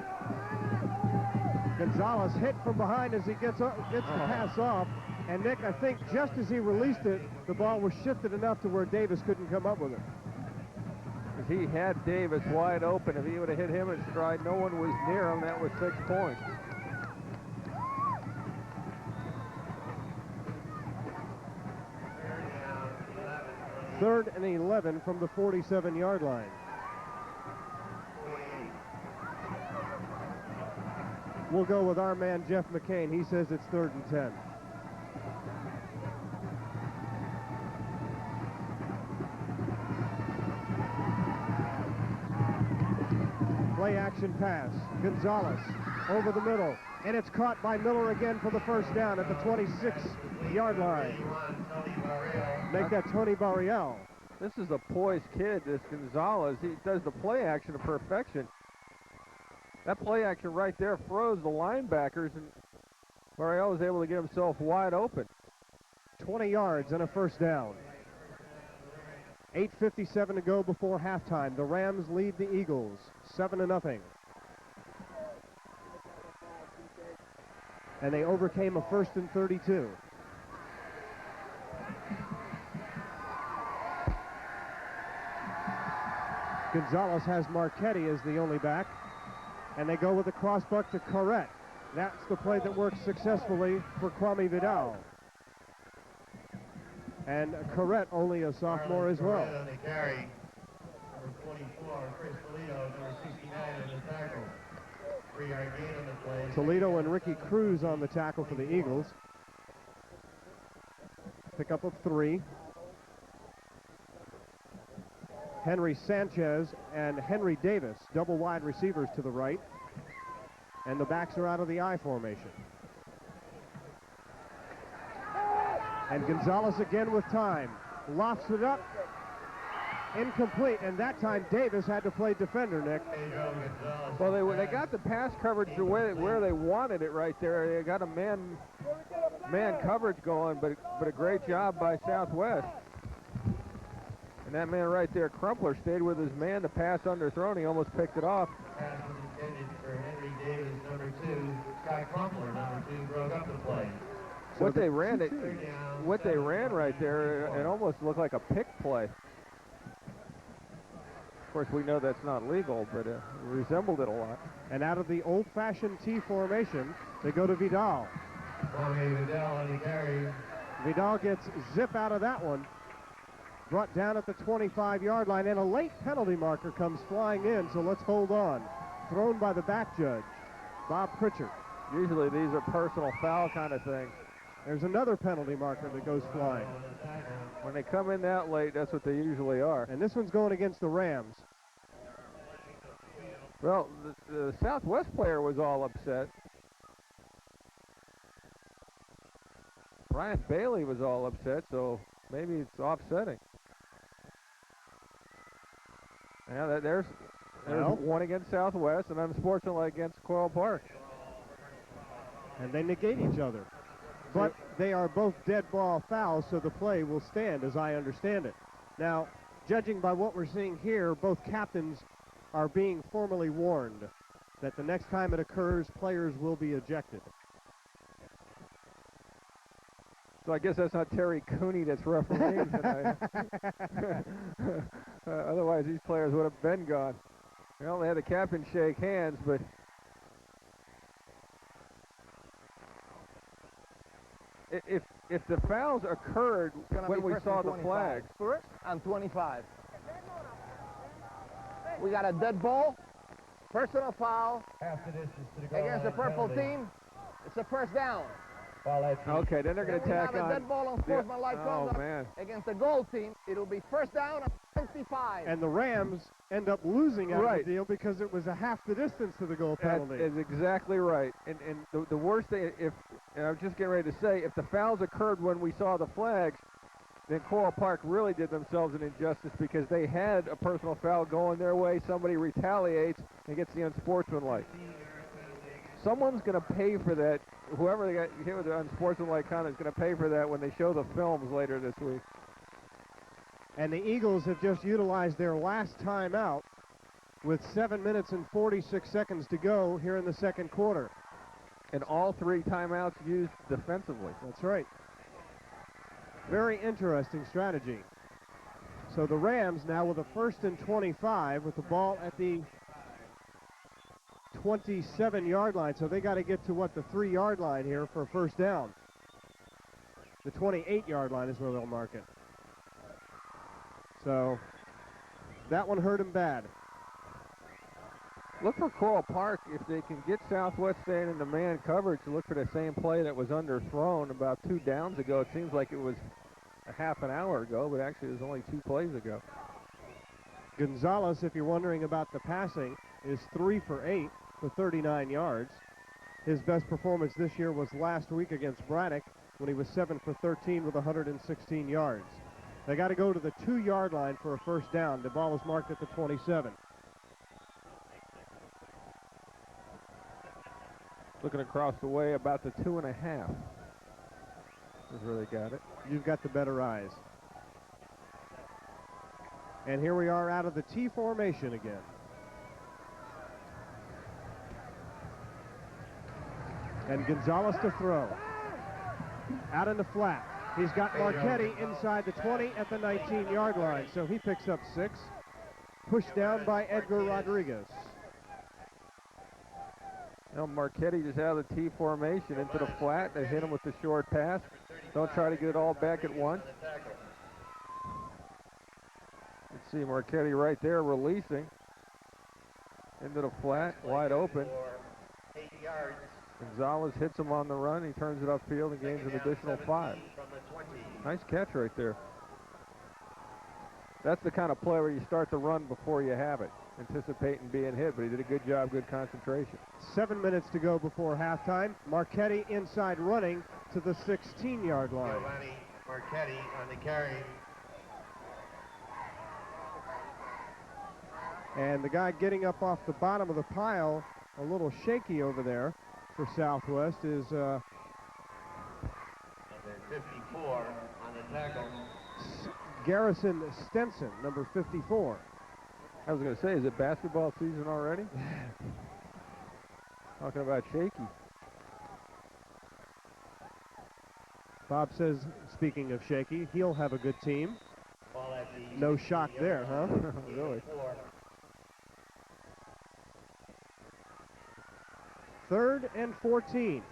B: Gonzalez hit from behind as he gets the pass off. And Nick, I think just as he released it, the ball was shifted enough to where Davis couldn't come up with it.
C: If he had Davis wide open, if he would have hit him in stride, no one was near him. That was 6 points.
B: Third and 11 from the 47-yard line. We'll go with our man, Jeff McCain. He says it's 3rd and 10. Play action pass. Gonzalez over the middle. And it's caught by Miller again for the 1st down at the 26-yard line. Make that Tony Barriel.
C: This is a poised kid, this Gonzalez. He does the play action to perfection. That play action right there froze the linebackers, and Barriel was able to get himself wide open.
B: 20 yards and a 1st down. 8:57 to go before halftime. The Rams lead the Eagles 7-0. And they overcame a 1st and 32. Gonzalez has Marchetti as the only back. And they go with a crossbuck to Corrette. That's the play that works successfully for Kwame Vidal. And Corrette, only a sophomore as well.
G: Carry. Number 24, Chris Toledo, number 69 on the tackle. 3-yard gain on the play.
B: Toledo and Ricky Cruz on the tackle for the Eagles. Pick up of 3. Henry Sanchez and Henry Davis, double wide receivers to the right. And the backs are out of the I formation. And Gonzalez again with time. Lofts it up. Incomplete, and that time Davis had to play defender, Nick.
C: Well, they got the pass coverage the way where they wanted it right there. They got a man coverage going, but a great job by Southwest. And that man right there, Crumpler, stayed with his man. The pass underthrown, he almost picked it off.
G: Pass was intended for Henry Davis, number 2. Scott Crumpler, number 2, broke up the play.
B: So
C: what they ran right there, it almost looked like a pick play. Of course, we know that's not legal, but it resembled it a lot.
B: And out of the old-fashioned T formation, they go to Vidal.
G: Vidal on the carry.
B: Vidal gets zip out of that one. Brought down at the 25-yard line, and a late penalty marker comes flying in, so let's hold on. Thrown by the back judge, Bob Pritchard.
C: Usually these are personal foul kind of things.
B: There's another penalty marker that goes flying.
C: When they come in that late, that's what they usually are.
B: And this one's going against the Rams.
C: Well, the Southwest player was all upset. Brian Bailey was all upset, so maybe it's offsetting. Yeah, there's one against Southwest and unsportsmanlike against Coral Park.
B: And they negate each other. But they are both dead ball fouls, so the play will stand, as I understand it. Now, judging by what we're seeing here, both captains are being formally warned that the next time it occurs, players will be ejected.
C: So I guess that's not Terry Cooney that's refereeing tonight. Otherwise, these players would have been gone. Well, they had the captain shake hands, but if the fouls occurred when we saw the flags.
F: First and 25. We got a dead ball, personal foul
G: Half the distance to the goal
F: against the
G: line
F: purple
G: penalty.
F: team. It's a first down.
G: Well, that's
C: Okay, then they're going to tack
F: We have a
C: on.
F: dead ball on sportsmanlike
C: Oh,
F: conduct
C: man.
F: against the goal team. It'll be first down at 55.
B: And the Rams end up losing out
C: Right.
B: of the deal because it was a half the distance to the goal penalty.
C: That is exactly right. And the worst thing, and I was just getting ready to say, if the fouls occurred when we saw the flags, then Coral Park really did themselves an injustice because they had a personal foul going their way. Somebody retaliates and gets the unsportsmanlike. Someone's going to pay for that. Whoever they got hit with the unsportsmanlike conduct is going to pay for that when they show the films later this week.
B: And the Eagles have just utilized their last timeout with 7 minutes and 46 seconds to go here in the second quarter.
C: And all three timeouts used defensively.
B: That's right. Very interesting strategy. So the Rams now with a 1st and 25 with the ball at the 27-yard line. So they got to get to, what, the 3-yard line here for a first down. The 28-yard line is where they'll mark it. So that one hurt him bad.
C: Look for Coral Park, if they can get Southwest staying in the man coverage, to look for the same play that was underthrown about 2 downs ago. It seems like it was a half an hour ago, but actually it was only 2 plays ago.
B: Gonzalez, if you're wondering about the passing, is 3 for 8 for 39 yards. His best performance this year was last week against Braddock when he was 7 for 13 with 116 yards. They got to go to the 2-yard line for a first down. The ball is marked at the 27.
C: Looking across the way, about the 2.5 is where they got it.
B: You've got the better eyes. And here we are out of the T formation again. And Gonzalez to throw. Out in the flat. He's got Marchetti inside the 20 at the 19-yard line. So he picks up 6. Pushed down by Edgar Rodriguez.
C: Now Marchetti just out of the T formation into the flat. They hit him with the short pass. Don't try to get it all back at once. Let's see Marchetti right there releasing into the flat, wide open.
G: 8 yards.
C: Gonzalez hits him on the run. He turns it upfield and gains an additional 5. Nice catch right there. That's the kind of play where you start the run before you have it, anticipating being hit, but he did a good job, good concentration.
B: 7 minutes to go before halftime. Marchetti inside running to the 16-yard line.
G: Giovanni Marchetti on the carry.
B: And the guy getting up off the bottom of the pile, a little shaky over there for Southwest, is
G: Number 54 on the tackle.
B: Garrison Stenson, number 54.
C: I was going to say, is it basketball season already? Talking about shaky.
B: Bob says, speaking of shaky, he'll have a good team.
G: Ball at the
B: No shock there, huh?
C: Really?
B: 3rd and 14.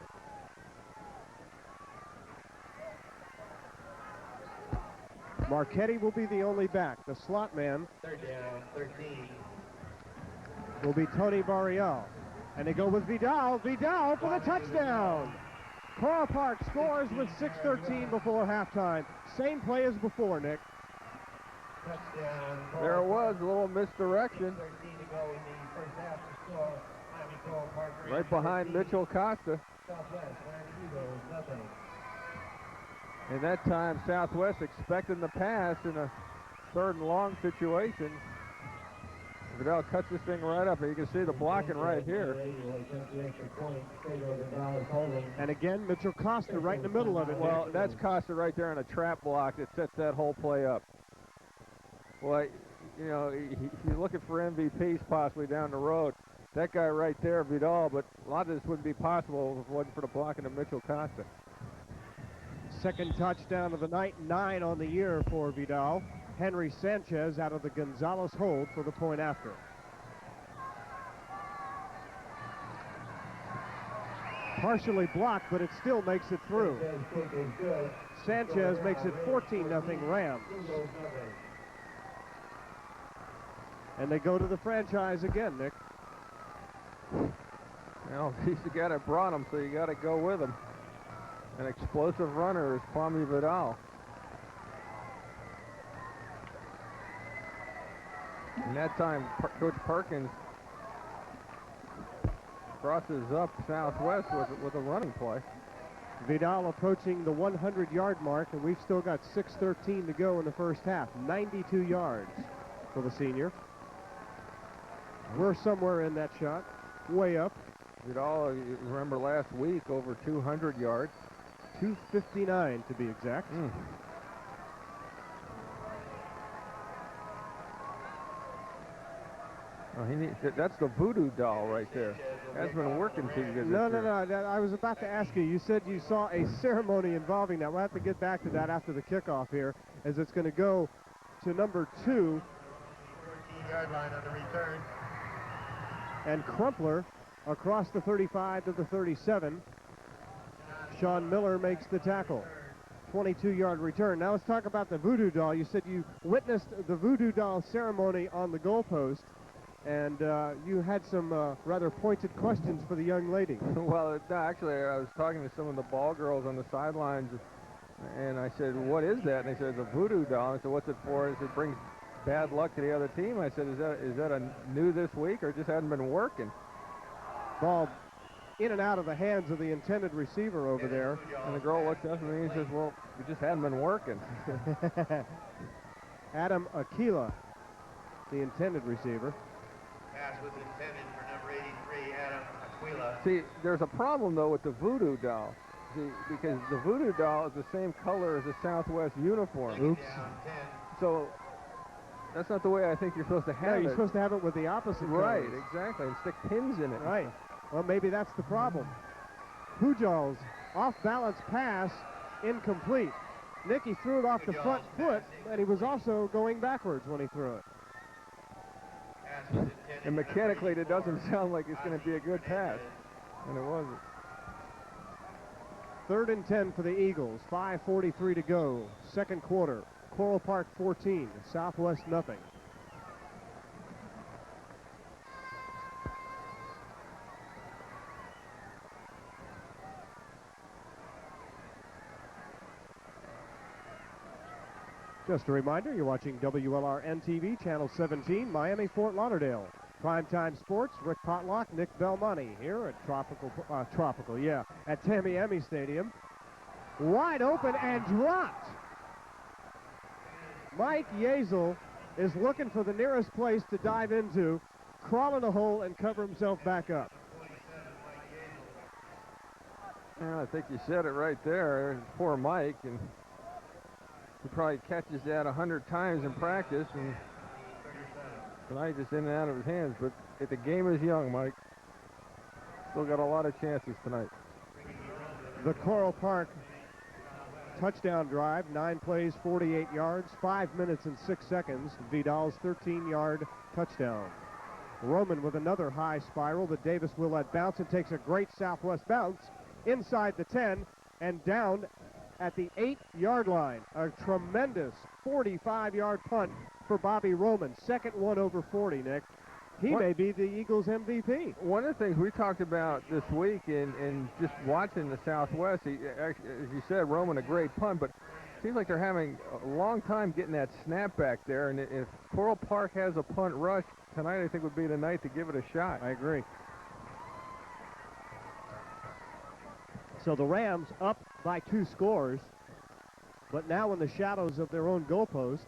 B: Marchetti will be the only back. The slot man
G: Third down, 13.
B: will be Tony Barrial. And they go with Vidal. Vidal for the touchdown. Coral Park scores with 6:13 before halftime. Same play as before, Nick.
G: Touchdown.
C: There it was, a little misdirection.
G: 13 to go in the first half to score. Miami Coral Park Rams
C: Right behind
G: 13.
C: Mitchell Costa.
G: Southwest, Miami Eagles, nothing.
C: And that time, Southwest expecting the pass in a 3rd and long situation. Vidal cuts this thing right up, and you can see the blocking right here.
B: And again, Mitchell Costa right in the middle of it.
C: Well, that's Costa right there on a trap block that sets that whole play up. Well, you know, you're looking for MVPs possibly down the road. That guy right there, Vidal, but a lot of this wouldn't be possible if it wasn't for the blocking of Mitchell Costa.
B: Second touchdown of the night, 9 on the year for Vidal. Henry Sanchez out of the Gonzalez hold for the point after. Partially blocked, but it still makes it through. Sanchez makes it 14-0 Rams. And they go to the franchise again, Nick.
C: Well, he's the guy that brought him, so you got to go with him. An explosive runner is Kwame Vidal. And that time, Coach Perkins crosses up Southwest with a running play.
B: Vidal approaching the 100-yard mark, and we've still got 6:13 to go in the first half. 92 yards for the senior. We're somewhere in that shot, way up.
C: Vidal, you remember last week, over 200 yards.
B: 259 to be exact.
C: Oh, that's the voodoo doll right there. That's been working too good.
B: No. I was about to ask you. You said you saw a ceremony involving that. We'll have to get back to that after the kickoff here, as it's going to go to number 2.
G: 14-yard line on the return.
B: And Crumpler across the 35 to the 37. Sean Miller makes the tackle. 22-yard return. Now let's talk about the voodoo doll. You said you witnessed the voodoo doll ceremony on the goalpost, and you had some rather pointed questions for the young lady.
C: Well, no, actually, I was talking to some of the ball girls on the sidelines, and I said, what is that? And they said, it's a voodoo doll. I said, what's it for? And they said, it brings bad luck to the other team. I said, is that a new this week, or just hadn't been working?
B: Ball in and out of the hands of the intended receiver over there.
C: And the girl looked up at me and says, well, it just hadn't been working.
B: Adam Aquila, the intended receiver.
G: Pass was intended for number 83, Adam Aquila.
C: See, there's a problem, though, with the voodoo doll. See, because the voodoo doll is the same color as the Southwest uniform.
B: Oops.
G: Down 10.
C: So that's not the way I think you're supposed to have
B: No,
C: it.
B: you're supposed to have it with the opposite
C: Right,
B: colors.
C: exactly, and stick pins in it.
B: Right. Well, maybe that's the problem. Pujols, off-balance pass, incomplete. Nicky threw it off the front foot, and he was also going backwards when he threw it.
G: Pass was intended
C: And mechanically, it doesn't sound like it's going to be a good pass. And it wasn't.
B: 3rd and 10 for the Eagles. 5:43 to go. Second quarter. Coral Park 14, Southwest nothing. Just a reminder, you're watching WLRN-TV, Channel 17, Miami, Fort Lauderdale. Primetime Sports, Rick Potlock, Nick Belmonte here at at Tamiami Stadium. Wide open and dropped. Mike Yazel is looking for the nearest place to dive into, crawl in a hole, and cover himself back up.
C: Well, I think you said it right there. Poor Mike, and he probably catches that 100 times in practice, and tonight just in and out of his hands. But the game is young, Mike. Still got a lot of chances tonight.
B: The Coral Park touchdown drive, 9 plays, 48 yards, 5 minutes and 6 seconds. Vidal's 13-yard touchdown. Roman with another high spiral that Davis will let bounce and takes a great Southwest bounce inside the 10 and down at the 8-yard line. A tremendous 45-yard punt for Bobby Roman. Second one over 40, Nick. He may be the Eagles MVP.
C: One of the things we talked about this week in just watching the Southwest, as you said, Roman, a great punt, but it seems like they're having a long time getting that snap back there, and if Coral Park has a punt rush, tonight I think would be the night to give it a shot.
B: I agree. So the Rams up by 2 scores, but now in the shadows of their own goalpost.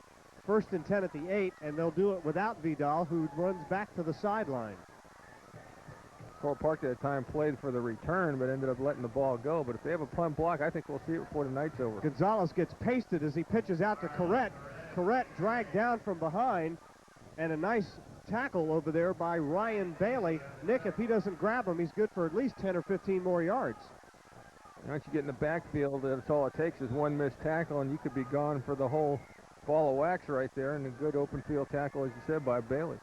B: First and 10 at the 8, and they'll do it without Vidal, who runs back to the sideline.
C: Coral Park at that time played for the return, but ended up letting the ball go. But if they have a punt block, I think we'll see it before the night's over.
B: Gonzalez gets pasted as he pitches out to Corrett. Corrett dragged down from behind, and a nice tackle over there by Ryan Bailey. Nick, if he doesn't grab him, he's good for at least 10 or 15 more yards.
C: Once you get in the backfield, that's all it takes is one missed tackle, and you could be gone for the whole ball of wax right there, and a good open field tackle, as you said, by Bailey.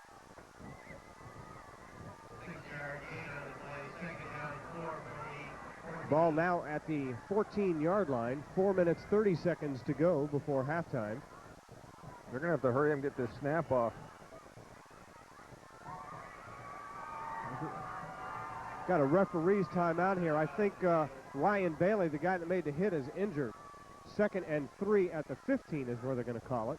G: 6-yard gain on the play, 2nd down 4 for the
B: Ball now at the 14-yard line. 4 minutes, 30 seconds to go before halftime.
C: They're going to have to hurry up and get this snap off.
B: Got a referee's timeout here. I think Ryan Bailey, the guy that made the hit, is injured. 2nd and 3 at the 15 is where they're going to call it.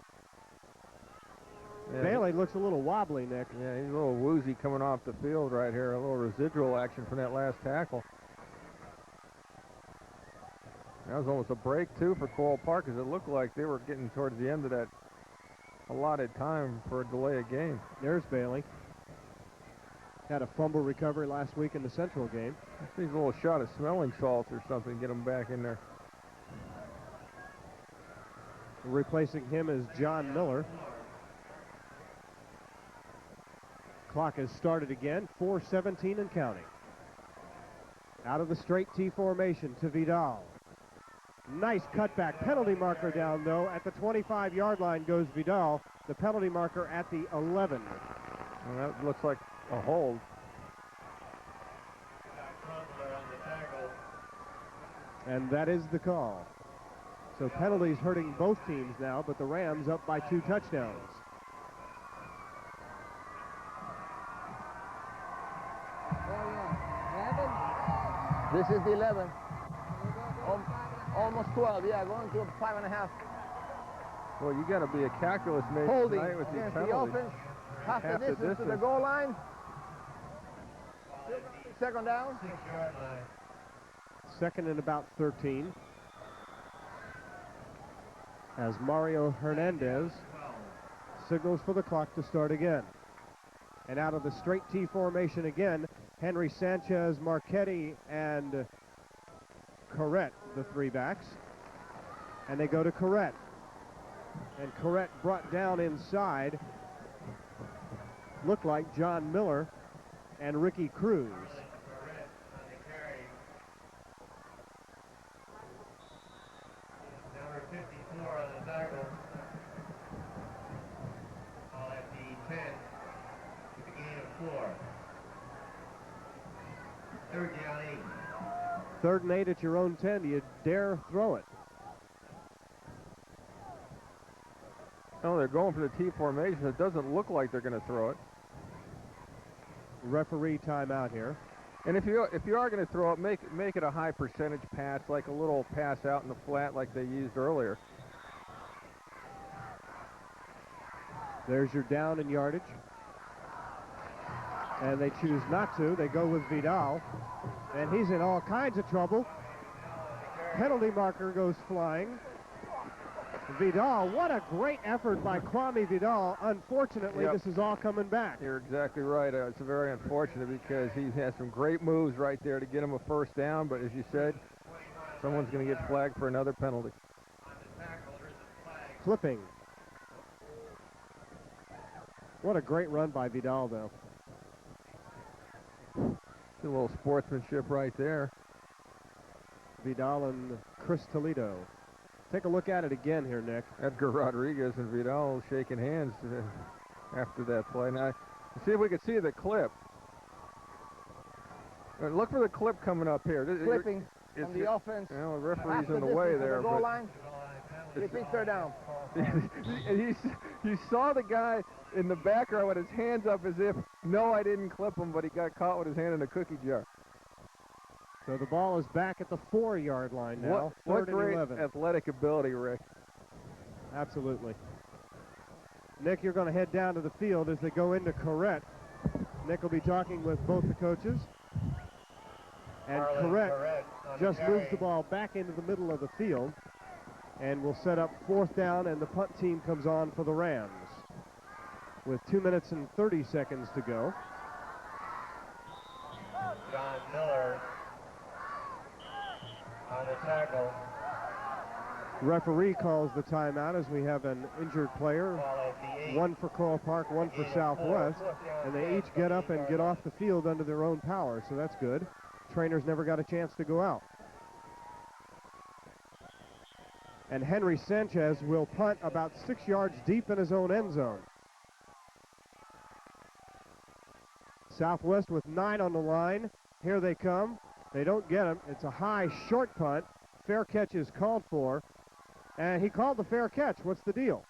B: Yeah, Bailey looks a little wobbly, Nick.
C: Yeah, he's a little woozy coming off the field right here. A little residual action from that last tackle. That was almost a break, too, for Coral Park, as it looked like they were getting towards the end of that allotted time for a delay of game.
B: There's Bailey. Had a fumble recovery last week in the Central game.
C: I think a little shot of smelling salts or something, get him back in there.
B: Replacing him is John Miller. Clock has started again. 4:17 and counting. Out of the straight T formation to Vidal. Nice cutback. Penalty marker down, though. At the 25-yard line goes Vidal. The penalty marker at the 11.
C: Well, that looks like a hold.
B: And that is the call. So penalties hurting both teams now, but the Rams up by 2 touchdowns.
F: This is the 11. Almost 12, yeah, going to 5.5.
C: Well, you got to be a calculus major
F: Holding
C: tonight with these
F: against the
C: penalties.
F: offense. Half the distance to the goal line. 2nd down.
G: 6-yard line.
B: 2nd and about 13. As Mario Hernandez signals for the clock to start again. And out of the straight T formation again, Henry Sanchez, Marchetti, and Corrett, the 3 backs. And they go to Corrett. And Corrett brought down inside. Looked like John Miller and Ricky Cruz.
G: Number 54 on the tackle. Ball at the 10 with a gain of 4. 3rd down 8.
B: 3rd and 8 at your own 10. Do you dare throw it?
C: No, they're going for the T formation. It doesn't look like they're going to throw it.
B: Referee timeout here.
C: And if you are going to throw it, make it a high percentage pass, like a little pass out in the flat like they used earlier.
B: There's your down and yardage. And they choose not to. They go with Vidal. And he's in all kinds of trouble. Penalty marker goes flying. Vidal, what a great effort by Kwame Vidal. Unfortunately, this is all coming back.
C: You're exactly right. It's very unfortunate because he has some great moves right there to get him a 1st down. But as you said, someone's going to get flagged for another penalty.
B: Flipping. What a great run by Vidal, though.
C: A little sportsmanship right there.
B: Vidal and Chris Toledo. Take a look at it again here, Nick.
C: Edgar Rodriguez and Vidal shaking hands after that play. Now, see if we can see the clip. Look for the clip coming up here.
F: Flipping. on the offense.
C: You know, the referee's
F: half the
C: in the way
F: distance to
C: there,
F: the goal
C: but
F: line. Repeat third down.
C: and you saw the guy in the background with his hands up as if, no, I didn't clip him, but he got caught with his hand in a cookie jar.
B: So the ball is back at the 4-yard line now.
C: What
B: Third and
C: great
B: 11.
C: athletic ability, Rick.
B: Absolutely. Nick, you're going to head down to the field as they go into Corrette. Nick will be talking with both the coaches. And Corrette just moves the ball back into the middle of the field and will set up 4th down, and the punt team comes on for the Rams with 2 minutes and 30 seconds to go.
G: John Miller on the tackle.
B: Referee calls the timeout as we have an injured player, one for Coral Park, one for Southwest, and they each get up and get off the field under their own power, so that's good. Trainers never got a chance to go out. And Henry Sanchez will punt about 6 yards deep in his own end zone. Southwest with 9 on the line. Here they come. They don't get him. It's a high, short punt. Fair catch is called for. And he called the fair catch. What's the deal?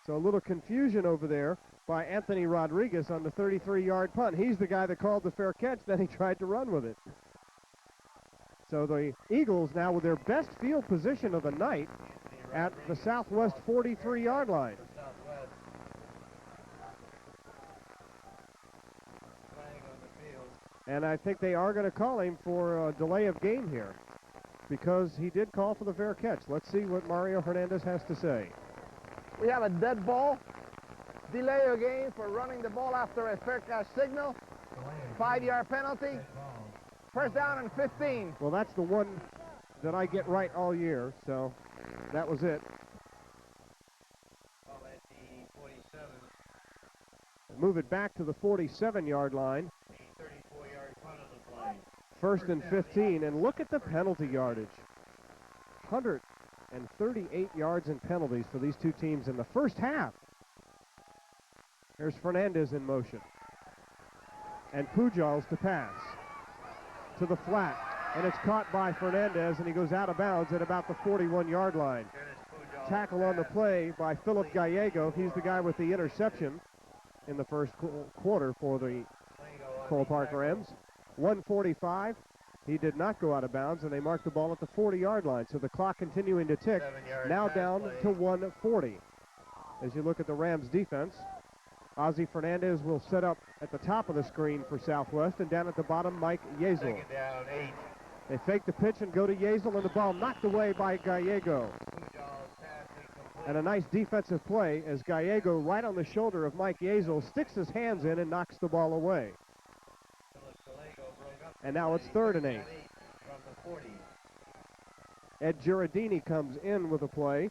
B: So a little confusion over there by Anthony Rodriguez on the 33-yard punt. He's the guy that called the fair catch, then he tried to run with it. So the Eagles now with their best field position of the night at the Southwest 43-yard line. And I think they are going to call him for a delay of game here because he did call for the fair catch. Let's see what Mario Hernandez has to say.
F: We have a dead ball. Delay of game for running the ball after a fair catch signal. 5-yard penalty. First down and 15.
B: Well, that's the one that I get right all year, so that was it. Move it back to the 47-yard line.
G: 34-yard punt of the play.
B: First and 15, and look at the penalty yardage. 138 yards in penalties for these two teams in the first half. Here's Fernandez in motion. And Pujols to pass. To the flat. And it's caught by Fernandez, and he goes out of bounds at about the 41-yard line. Tackle on the play by Philip Gallego. He's the guy with the interception in the first quarter for the Coral Park Rams. 1:45. He did not go out of bounds, and they marked the ball at the 40-yard line. So the clock continuing to tick, now down to 1:40. As you look at the Rams defense, Ozzie Fernandez will set up at the top of the screen for Southwest, and down at the bottom, Mike Yezel.
G: Down 8.
B: They fake the pitch and go to Yezel, and the ball knocked away by Gallego. And a nice defensive play as Gallego, right on the shoulder of Mike Yezel, sticks his hands in and knocks the ball away. And now it's 3rd and 8. Ed Giardini comes in with a play,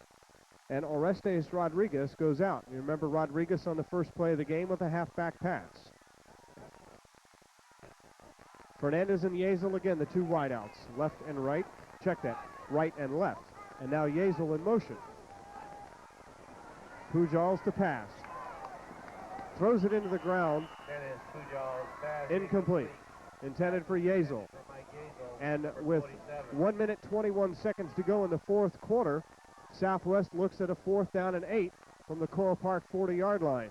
B: and Orestes Rodriguez goes out. You remember Rodriguez on the first play of the game with a halfback pass. Fernandez and Yezel again, the two wideouts, left and right. Check that, right and left. And now Yezel in motion. Pujols to pass. Throws it into the ground. Incomplete. Intended for Yezel. And with 1 minute 21 seconds to go in the fourth quarter, Southwest looks at a 4th down and 8 from the Coral Park 40-yard line.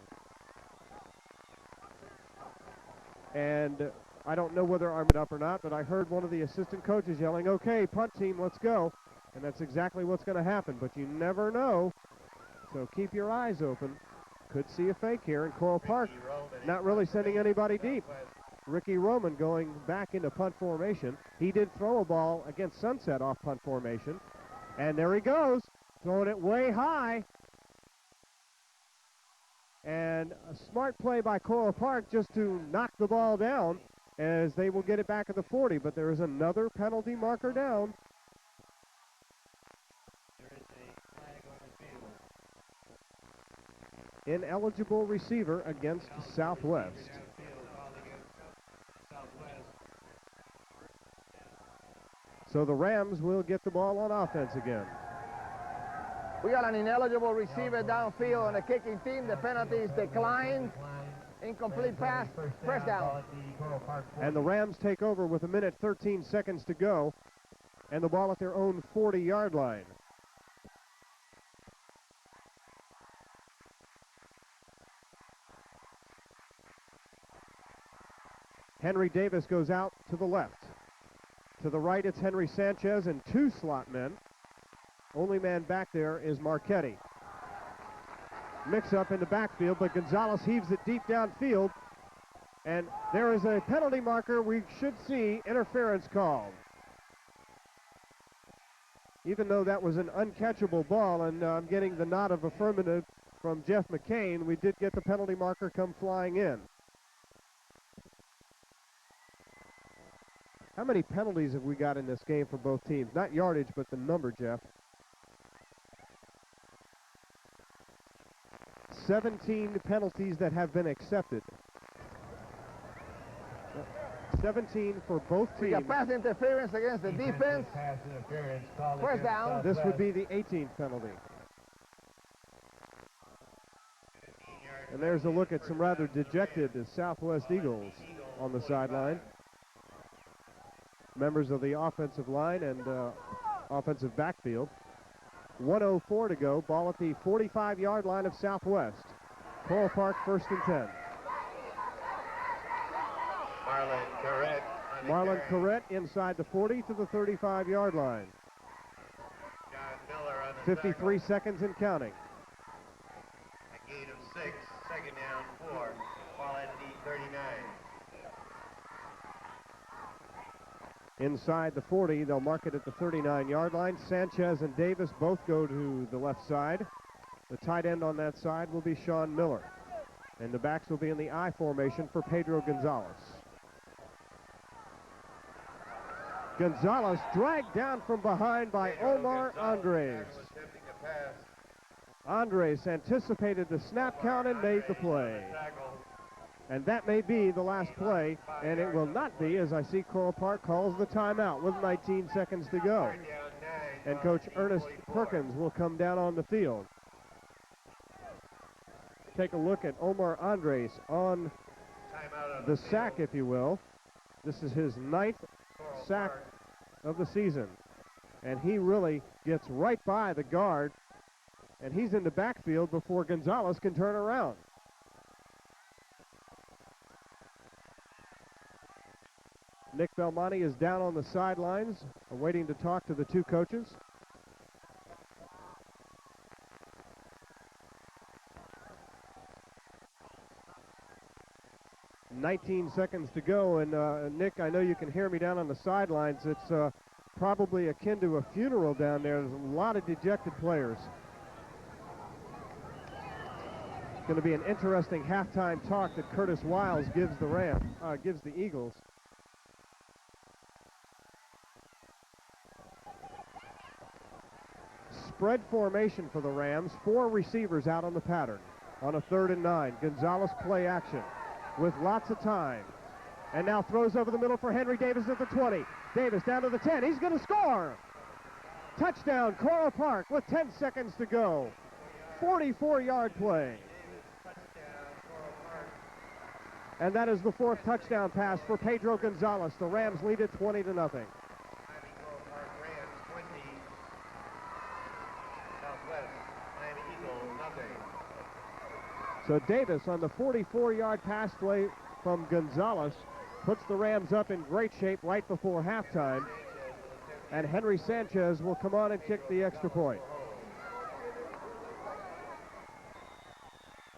B: And I don't know whether I'm up or not, but I heard one of the assistant coaches yelling, "Okay, punt team, let's go." And that's exactly what's going to happen, but you never know. So keep your eyes open. Could see a fake here in Coral Park. Not really sending anybody deep. Ricky Roman going back into punt formation. He did throw a ball against Sunset off punt formation. And there he goes, throwing it way high. And a smart play by Coral Park just to knock the ball down as they will get it back at the 40. But there is another penalty marker down. Ineligible receiver against Southwest. So the Rams will get the ball on offense again.
F: We got an ineligible receiver downfield on the kicking team. The penalty is declined. Incomplete pass. First down.
B: And the Rams take over with 1:13 seconds to go, and the ball at their own 40-yard line. Henry Davis goes out to the left. To the right, it's Henry Sanchez and two slot men. Only man back there is Marchetti. Mix up in the backfield, but Gonzalez heaves it deep downfield. And there is a penalty marker. We should see interference called. Even though that was an uncatchable ball, and I'm getting the nod of affirmative from Jeff McCain, we did get the penalty marker come flying in. How many penalties have we got in this game for both teams? Not yardage, but the number, Jeff. 17 penalties that have been accepted. 17 for both teams.
F: We got pass interference against the defense. First down.
B: This would be the 18th penalty. And there's a look at some rather dejected Southwest Eagles on the sideline. Members of the offensive line and offensive backfield. 1:04 to go. Ball at the 45-yard line of Southwest. Coral Park 1st and 10. Marlon Corrett inside the 40 to the 35-yard line. 53 seconds and counting.
G: A gain of 6, second down 4, ball at the 39.
B: Inside the 40, they'll mark it at the 39-yard line. Sanchez and Davis both go to the left side. The tight end on that side will be Sean Miller. And the backs will be in the I formation for Pedro Gonzalez. Gonzalez dragged down from behind by Omar Andres. Andres anticipated the snap count and made the play. And that may be the last play, and it will not be, as I see Coral Park calls the timeout with 19 seconds to go. And Coach Ernest Perkins will come down on the field. Take a look at Omar Andres on the sack, if you will. This is his 9th sack of the season. And he really gets right by the guard, and he's in the backfield before Gonzalez can turn around. Nick Belmonte is down on the sidelines, waiting to talk to the two coaches. "19 seconds to go," and Nick, I know you can hear me down on the sidelines. It's probably akin to a funeral down there. There's a lot of dejected players. It's going to be an interesting halftime talk that Curtis Wiles gives the Eagles. Spread formation for the Rams. 4 receivers out on the pattern on a 3rd and 9. Gonzalez play action with lots of time. And now throws over the middle for Henry Davis at the 20. Davis down to the 10. He's going to score. Touchdown, Coral Park with 10 seconds to go. 44-yard play. And that is the 4th touchdown pass for Pedro Gonzalez. The Rams lead it 20-0. So Davis on the 44-yard pass play from Gonzalez puts the Rams up in great shape right before halftime. And Henry Sanchez will come on and kick the extra point.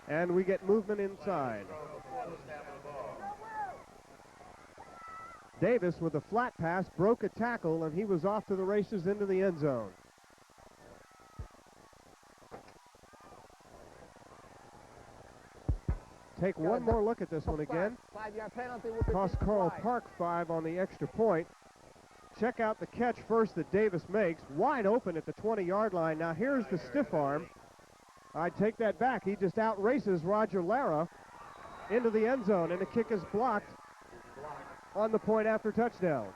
B: And we get movement inside. Davis with a flat pass broke a tackle, and he was off to the races into the end zone. Take one more look at this one again.
F: 5-yard penalty.
B: Cost Coral Park 5 on the extra point. Check out the catch first that Davis makes. Wide open at the 20-yard line. Now here's the stiff arm. I take that back. He just outraces Roger Lara into the end zone, and the kick is blocked on the point after touchdown.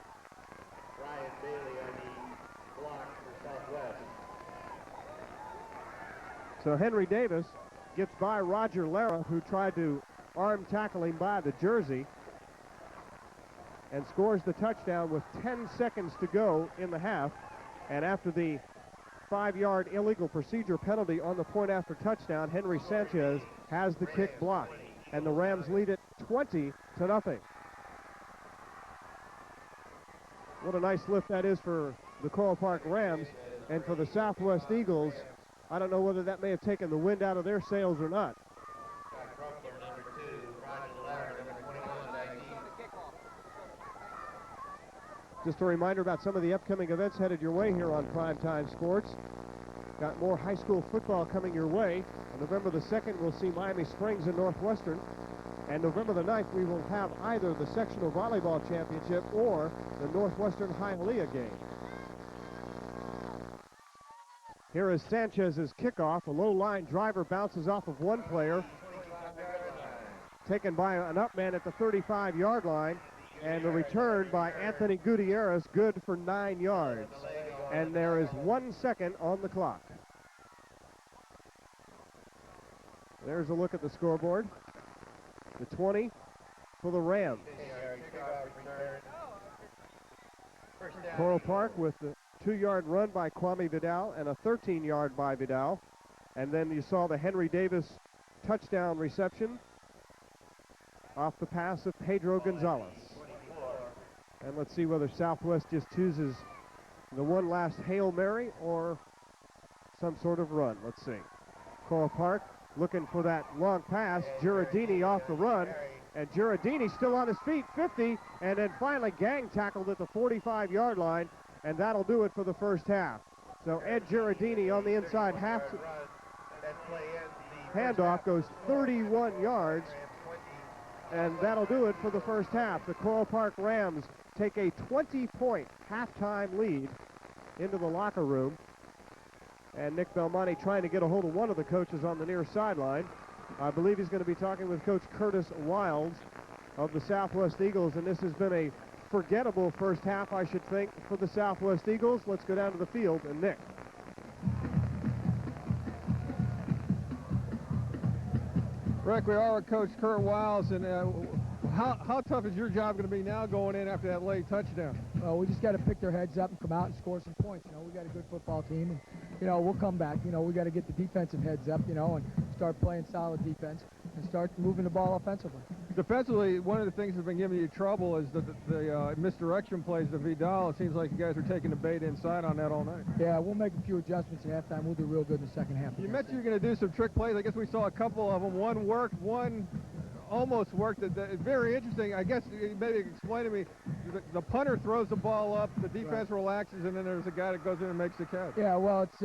G: Ryan Bailey on the block for Southwest.
B: So Henry Davis gets by Roger Lara, who tried to arm tackling by the jersey and scores the touchdown with 10 seconds to go in the half. And after the 5-yard illegal procedure penalty on the point after touchdown, Henry Sanchez has the kick blocked, and the Rams lead it 20-0. What a nice lift that is for the Coral Park Rams, and for the Southwest Eagles. I don't know whether that may have taken the wind out of their sails or not. Just a reminder about some of the upcoming events headed your way here on Primetime Sports. Got more high school football coming your way. On November the 2nd, we'll see Miami Springs and Northwestern. And November the 9th, we will have either the sectional volleyball championship or the Northwestern Hialeah game. Here is Sanchez's kickoff. A low-line driver bounces off of one player, taken by an up man at the 35-yard line, and the return by Anthony Gutierrez, good for 9 yards. And there is 1 second on the clock. There's a look at the scoreboard. The 20 for the Rams. Coral Park with the 2-yard run by Kwame Vidal and a 13-yard by Vidal. And then you saw the Henry Davis touchdown reception off the pass of Pedro Gonzalez. And let's see whether Southwest just chooses the one last Hail Mary or some sort of run. Let's see. Coral Park looking for that long pass. Giardini off the run. And Giardini still on his feet, 50, and then finally gang tackled at the 45-yard line, and that'll do it for the first half. So Ed Giardini on the inside half handoff goes 31 yards, and that'll do it for the first half. The Coral Park Rams take a 20-point halftime lead into the locker room, and Nick Belmonte trying to get a hold of one of the coaches on the near sideline. I believe he's going to be talking with Coach Curtis Wilds of the Southwest Eagles, and this has been a forgettable first half, I should think, for the Southwest Eagles. Let's go down to the field, and Nick.
C: Rick, we are with Coach Kurt Wiles, and how tough is your job going to be now going in after that late touchdown?
H: Well, we just got to pick their heads up and come out and score some points. You know, we got a good football team, and we'll come back. We got to get the defensive heads up, and start playing solid defense and start moving the ball offensively.
C: Defensively, one of the things that's been giving you trouble is the misdirection plays to Vidal. It seems like you guys are taking the bait inside on that all night.
H: Yeah, we'll make a few adjustments at halftime. We'll do real good in the second half.
C: You mentioned you're going to do some trick plays. I guess we saw a couple of them. One worked, one almost worked. It's very interesting. I guess maybe explain to me, the punter throws the ball up, the defense relaxes, and then there's a guy that goes in and makes the catch.
H: Yeah, well, it's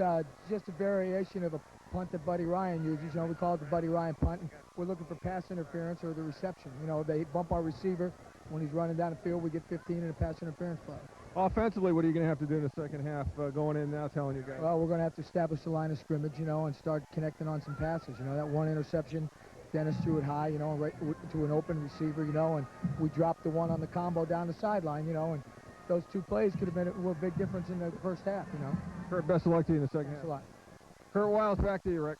H: just a variation of a punt that Buddy Ryan uses. We call it the Buddy Ryan punt. And we're looking for pass interference or the reception. They bump our receiver when he's running down the field. We get 15 in a pass interference play.
C: Offensively, what are you going to have to do in the second half going in now, telling you guys?
H: Well, we're going to have to establish the line of scrimmage, and start connecting on some passes. That one interception, Dennis threw it high, right to an open receiver, and we dropped the one on the combo down the sideline, and those two plays could have been a big difference in the first half,
C: Kurt, best of luck to you in the second half.
H: Thanks a lot.
C: Kurt Wiles, back to you, Rick.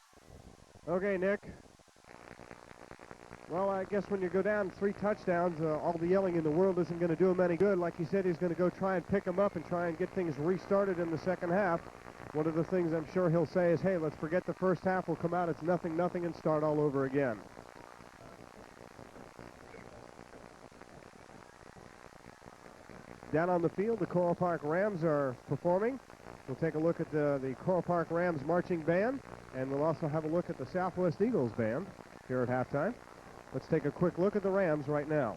B: Okay, Nick. Well, I guess when you go down 3 touchdowns, all the yelling in the world isn't going to do him any good. Like he said, he's going to go try and pick them up and try and get things restarted in the second half. One of the things I'm sure he'll say is, hey, let's forget the first half. We'll come out, it's 0-0, and start all over again. Down on the field, the Coral Park Rams are performing. We'll take a look at the Coral Park Rams marching band, and we'll also have a look at the Southwest Eagles band here at halftime. Let's take a quick look at the Rams right now.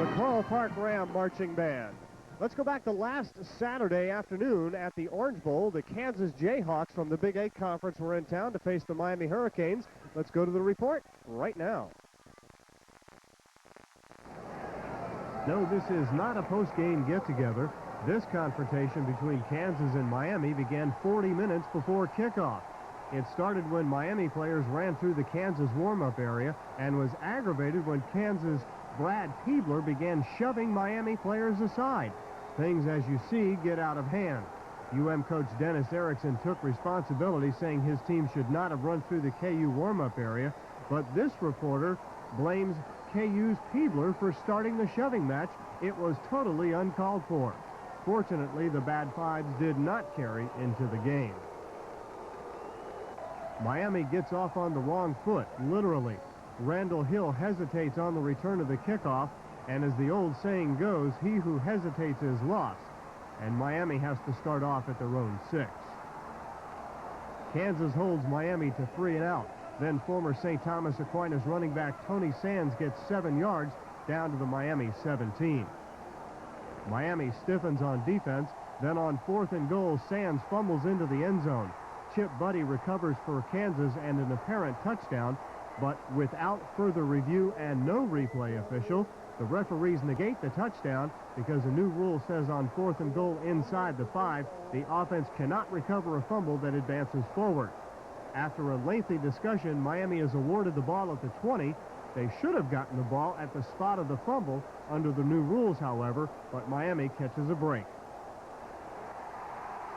B: the Coral Park Ram Marching Band. Let's go back to last Saturday afternoon at the Orange Bowl. The Kansas Jayhawks from the Big 8 Conference were in town to face the Miami Hurricanes. Let's go to the report right now. No, this is not a post-game get-together. This confrontation between Kansas and Miami began 40 minutes before kickoff. It started when Miami players ran through the Kansas warm-up area and was aggravated when Kansas' Brad Peebler began shoving Miami players aside. Things, as you see, get out of hand. UM coach Dennis Erickson took responsibility, saying his team should not have run through the KU warm-up area, but this reporter blames KU's Peebler for starting the shoving match. It was totally uncalled for. Fortunately, the Bad Fives did not carry into the game. Miami gets off on the wrong foot, literally. Randall Hill hesitates on the return of the kickoff, and as the old saying goes, he who hesitates is lost, and Miami has to start off at their own 6. Kansas holds Miami to 3 and out. Then former St. Thomas Aquinas running back Tony Sands gets 7 yards down to the Miami 17. Miami stiffens on defense. Then on 4th and goal, Sands fumbles into the end zone. Chip Buddy recovers for Kansas and an apparent touchdown, but without further review and no replay official, the referees negate the touchdown because a new rule says on 4th and goal inside the 5, the offense cannot recover a fumble that advances forward. After a lengthy discussion, Miami is awarded the ball at the 20. They should have gotten the ball at the spot of the fumble under the new rules, however, but Miami catches a break.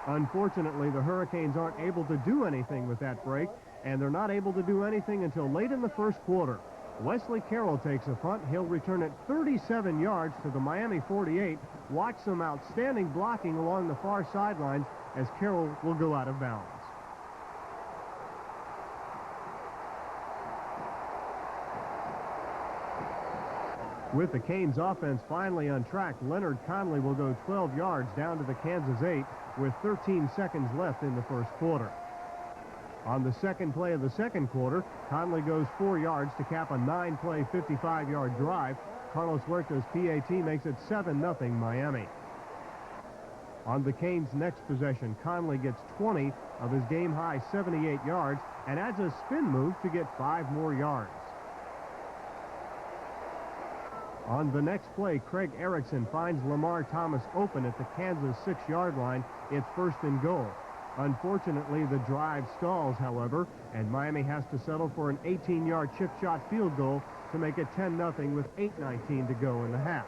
B: Unfortunately, the Hurricanes aren't able to do anything with that break, and they're not able to do anything until late in the first quarter. Wesley Carroll takes a punt. He'll return it 37 yards to the Miami 48. Watch some outstanding blocking along the far sidelines as Carroll will go out of bounds. With the Canes offense finally on track, Leonard Conley will go 12 yards down to the Kansas 8 with 13 seconds left in the first quarter. On the second play of the second quarter, Conley goes 4 yards to cap a 9-play, 55-yard drive. Carlos Huerta's PAT makes it 7-0 Miami. On the Canes' next possession, Conley gets 20 of his game-high 78 yards and adds a spin move to get 5 more yards. On the next play, Craig Erickson finds Lamar Thomas open at the Kansas 6-yard line. It's 1st and goal. Unfortunately, the drive stalls, however, and Miami has to settle for an 18-yard chip shot field goal to make it 10-0 with 8:19 to go in the half.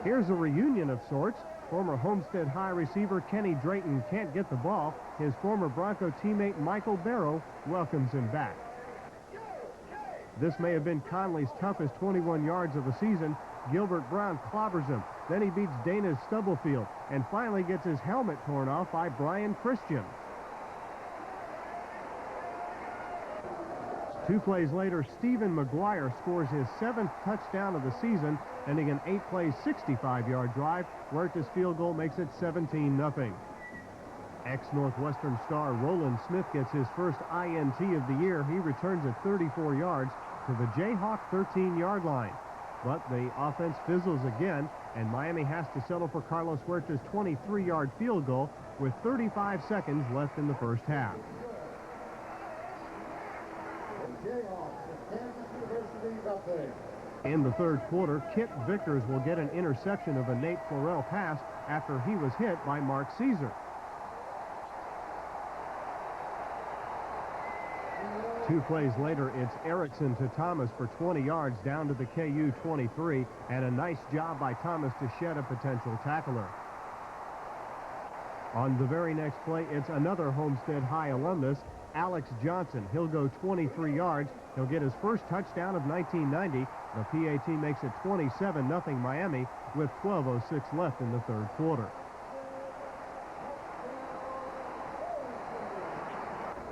B: Here's a reunion of sorts. Former Homestead High receiver Kenny Drayton can't get the ball. His former Bronco teammate Michael Barrow welcomes him back. This may have been Conley's toughest 21 yards of the season. Gilbert Brown clobbers him. Then he beats Dana Stubblefield and finally gets his helmet torn off by Brian Christian. 2 plays later, Stephen McGuire scores his 7th touchdown of the season, ending an 8-play, 65-yard drive. Huerta's field goal makes it 17-0. Ex-Northwestern star Roland Smith gets his first INT of the year. He returns at 34 yards to the Jayhawk 13-yard line. But the offense fizzles again, and Miami has to settle for Carlos Huerta's 23-yard field goal with 35 seconds left in the first half. In the third quarter, Kit Vickers will get an interception of a Nate Florell pass after he was hit by Mark Caesar. 2 plays later, it's Erickson to Thomas for 20 yards down to the KU 23, and a nice job by Thomas to shed a potential tackler. On the very next play, it's another Homestead High alumnus, Alex Johnson. He'll go 23 yards. He'll get his first touchdown of 1990. The PAT makes it 27-0 Miami with 12:06 left in the third quarter.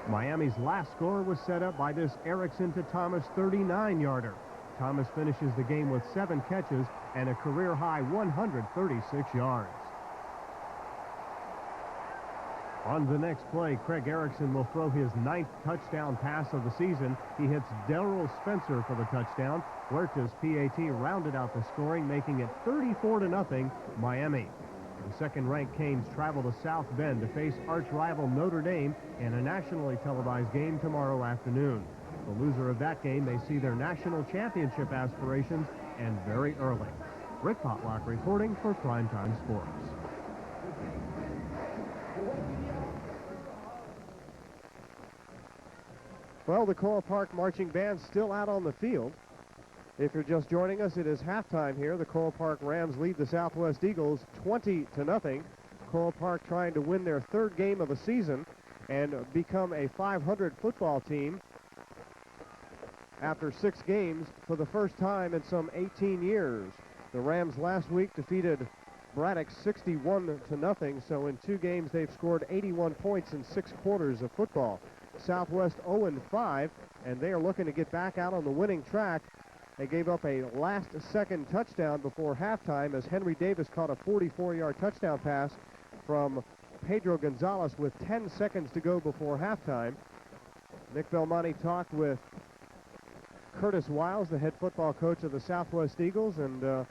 B: Miami's last score was set up by this Erickson to Thomas 39-yarder. Thomas finishes the game with 7 catches and a career-high 136 yards. On the next play, Craig Erickson will throw his 9th touchdown pass of the season. He hits Daryl Spencer for the touchdown. Huerta's PAT rounded out the scoring, making it 34-0 Miami. The second-ranked Canes travel to South Bend to face arch-rival Notre Dame in a nationally televised game tomorrow afternoon. The loser of that game may see their national championship aspirations end very early. Rick Potlock reporting for Primetime Sports. Well, the Coral Park Marching Band's still out on the field. If you're just joining us, it is halftime here. The Coral Park Rams lead the Southwest Eagles 20-0. Coral Park trying to win their 3rd game of the season and become a 500 football team after 6 games for the first time in some 18 years. The Rams last week defeated Braddock 61-0, so in 2 games they've scored 81 points in 6 quarters of football. Southwest 0-5, and they are looking to get back out on the winning track. They gave up a last-second touchdown before halftime as Henry Davis caught a 44-yard touchdown pass from Pedro Gonzalez with 10 seconds to go before halftime. Nick Belmonte talked with Curtis Wiles, the head football coach of the Southwest Eagles, and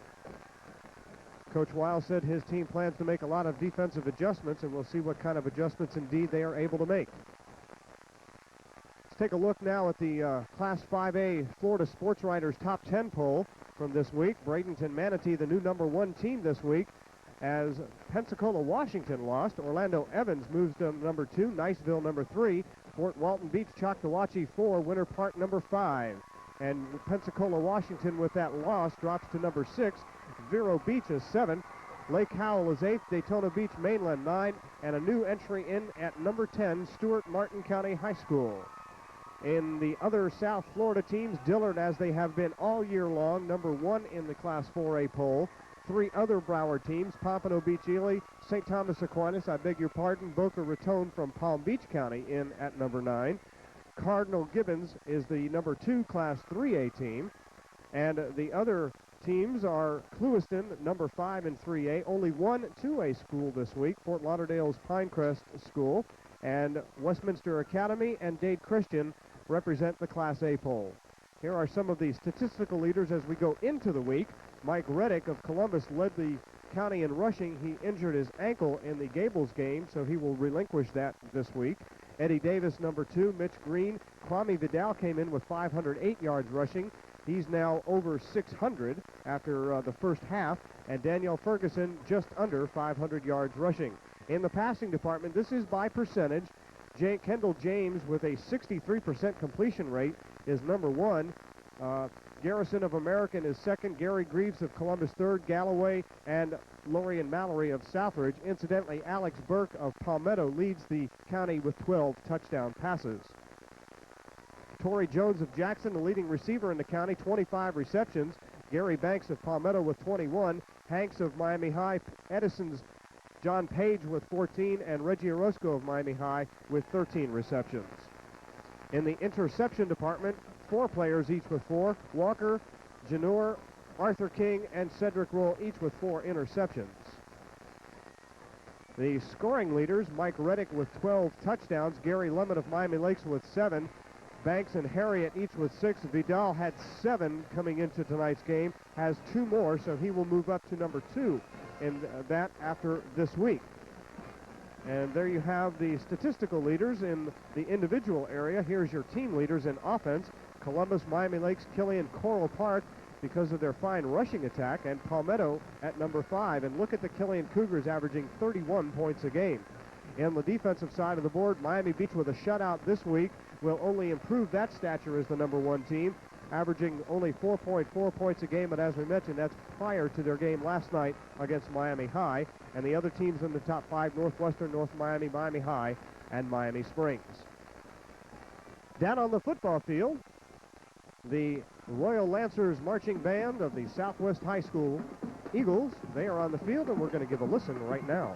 B: Coach Wiles said his team plans to make a lot of defensive adjustments, and we'll see what kind of adjustments indeed they are able to make. Take a look now at the Class 5A Florida Sports Writers Top 10 poll from this week. Bradenton Manatee, the new #1 team this week, as Pensacola, Washington lost. Orlando Evans moves to #2, Niceville #3, Fort Walton Beach, Choctawhatchee 4, Winter Park #5. And Pensacola, Washington with that loss drops to #6. Vero Beach is 7. Lake Howell is 8th, Daytona Beach Mainland 9, and a new entry in at #10, Stuart Martin County High School. In the other South Florida teams, Dillard, as they have been all year long, #1 in the Class 4A poll. 3 other Broward teams, Pompano Beach Ely, St. Thomas Aquinas, Boca Raton from Palm Beach County in at #9. Cardinal Gibbons is the #2 Class 3A team. And the other teams are Clewiston, #5 in 3A. Only one 2A school this week, Fort Lauderdale's Pinecrest School. And Westminster Academy and Dade Christian represent the Class A poll. Here are some of the statistical leaders as we go into the week. Mike Reddick of Columbus led the county in rushing. He injured his ankle in the Gables game, so he will relinquish that this week. Eddie Davis, #2. Mitch Green. Kwame Vidal came in with 508 yards rushing. He's now over 600 after the first half. And Danielle Ferguson just under 500 yards rushing. In the passing department, this is by percentage. Kendall James with a 63% completion rate is #1. Garrison of American is 2nd. Gary Greaves of Columbus 3rd. Galloway and Lorian Mallory of Southridge. Incidentally, Alex Burke of Palmetto leads the county with 12 touchdown passes. Torrey Jones of Jackson, the leading receiver in the county, 25 receptions. Gary Banks of Palmetto with 21. Hanks of Miami High. Edison's John Page with 14, and Reggie Orozco of Miami High with 13 receptions. In the interception department, 4 players each with 4. Walker, Janur, Arthur King, and Cedric Roll each with 4 interceptions. The scoring leaders, Mike Reddick with 12 touchdowns, Gary Lemon of Miami Lakes with 7, Banks and Harriet each with 6. Vidal had 7 coming into tonight's game, has 2 more, so he will move up to #2 in that after this week. And there you have the statistical leaders in the individual area. Here's your team leaders in offense. Columbus, Miami Lakes, Killian, Coral Park because of their fine rushing attack, and Palmetto at #5. And look at the Killian Cougars averaging 31 points a game. On the defensive side of the board, Miami Beach with a shutout this week will only improve that stature as the #1 team, averaging only 4.4 points a game, but as we mentioned, that's prior to their game last night against Miami High. And the other teams in the top 5, Northwestern, North Miami, Miami High, and Miami Springs. Down on the football field, the Royal Lancers Marching Band of the Southwest High School Eagles, they are on the field, and we're going to give a listen right now.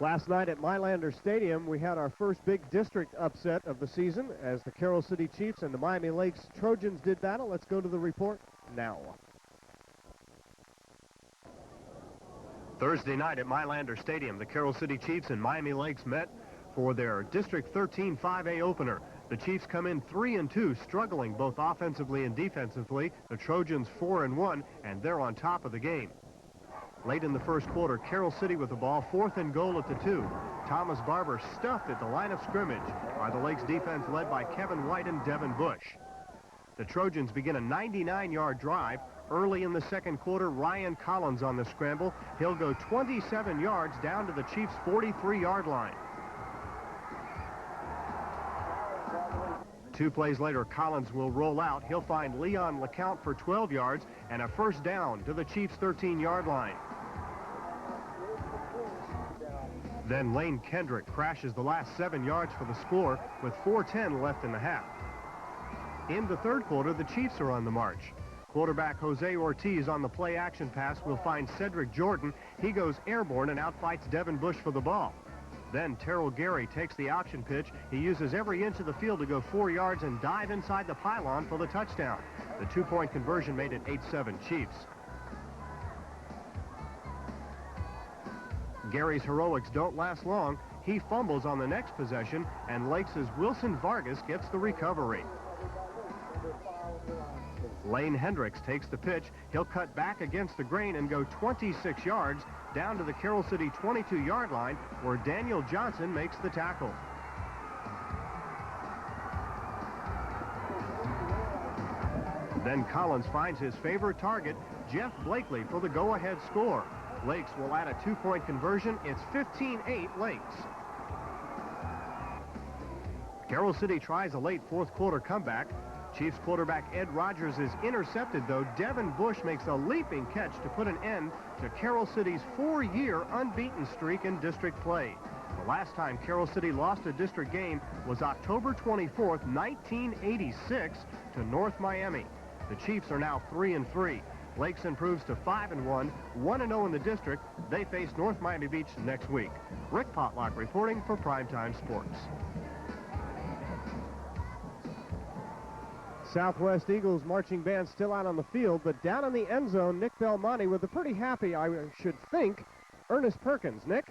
B: Last night at Mylander Stadium, we had our first big district upset of the season as the Carroll City Chiefs and the Miami Lakes Trojans did battle. Let's go to the report now. Thursday night at Mylander Stadium, the Carroll City Chiefs and Miami Lakes met for their District 13 5A opener. The Chiefs come in 3-2, struggling both offensively and defensively. The Trojans 4-1, and they're on top of the game. Late in the first quarter, Carroll City with the ball, 4th and goal at the 2. Thomas Barber stuffed at the line of scrimmage by the Lakes defense led by Kevin White and Devin Bush. The Trojans begin a 99-yard drive. Early in the second quarter, Ryan Collins on the scramble. He'll go 27 yards down to the Chiefs' 43-yard line. 2 plays later, Collins will roll out. He'll find Leon LeCount for 12 yards and a first down to the Chiefs' 13-yard line. Then Lane Kendrick crashes the last 7 yards for the score with 4:10 left in the half. In the third quarter, the Chiefs are on the march. Quarterback Jose Ortiz on the play-action pass will find Cedric Jordan. He goes airborne and outfights Devin Bush for the ball. Then Terrell Gary takes the option pitch. He uses every inch of the field to go 4 yards and dive inside the pylon for the touchdown. The 2-point conversion made it 8-7 Chiefs. Gary's heroics don't last long. He fumbles on the next possession, and Lakes' Wilson Vargas gets the recovery. Lane Hendricks takes the pitch. He'll cut back against the grain and go 26 yards down to the Carroll City 22-yard line where Daniel Johnson makes the tackle. Then Collins finds his favorite target, Jeff Blakely, for the go-ahead score. Lakes will add a 2-point conversion. It's 15-8 Lakes. Carroll City tries a late fourth quarter comeback. Chiefs quarterback Ed Rogers is intercepted, though. Devin Bush makes a leaping catch to put an end to Carroll City's 4-year unbeaten streak in district play. The last time Carroll City lost a district game was October 24th, 1986 to North Miami. The Chiefs are now 3-3. Lakes improves to 5-1, 1-0 in the district. They face North Miami Beach next week. Rick Potlock reporting for Primetime Sports. Southwest Eagles marching band still out on the field, but down in the end zone, Nick Belmonte with a pretty happy, I should think, Ernest Perkins. Nick?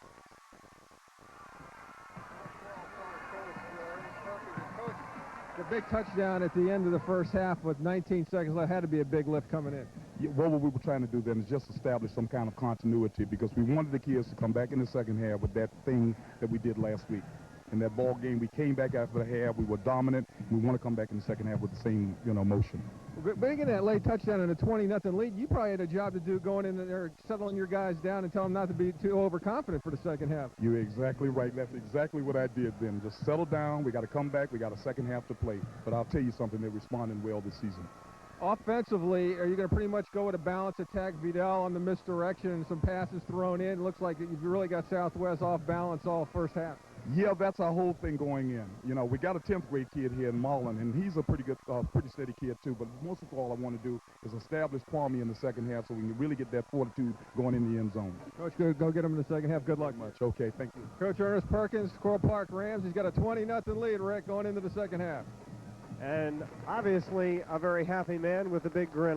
C: The big touchdown at the end of the first half with 19 seconds left had to be a big lift coming in.
D: Yeah, well, what we were trying to do then is just establish some kind of continuity because we wanted the kids to come back in the second half with that thing that we did last week. In that ball game, we came back after the half. We were dominant. We want to come back in the second half with the same, motion.
C: Making that late touchdown and a 20-0 lead, you probably had a job to do going in there, settling your guys down and telling them not to be too overconfident for the second half.
D: You're exactly right. That's exactly what I did then. Just settle down. We got to come back. We got a second half to play. But I'll tell you something, they're responding well this season.
C: Offensively, are you going to pretty much go with a balanced attack? Vidal on the misdirection and some passes thrown in. Looks like you've really got Southwest off balance all first half.
D: Yeah, that's our whole thing going in. We got a 10th grade kid here in Marlin, and he's a pretty good, pretty steady kid too. But most of all I want to do is establish Kwame in the second half so we can really get that fortitude going in the end zone.
C: Coach, go get him in the second half. Good luck.
D: Much. Okay, thank you.
C: Coach Ernest Perkins, Coral Park Rams. He's got a 20-0 lead, Rick, going into the second half.
B: And obviously a very happy man with a big grin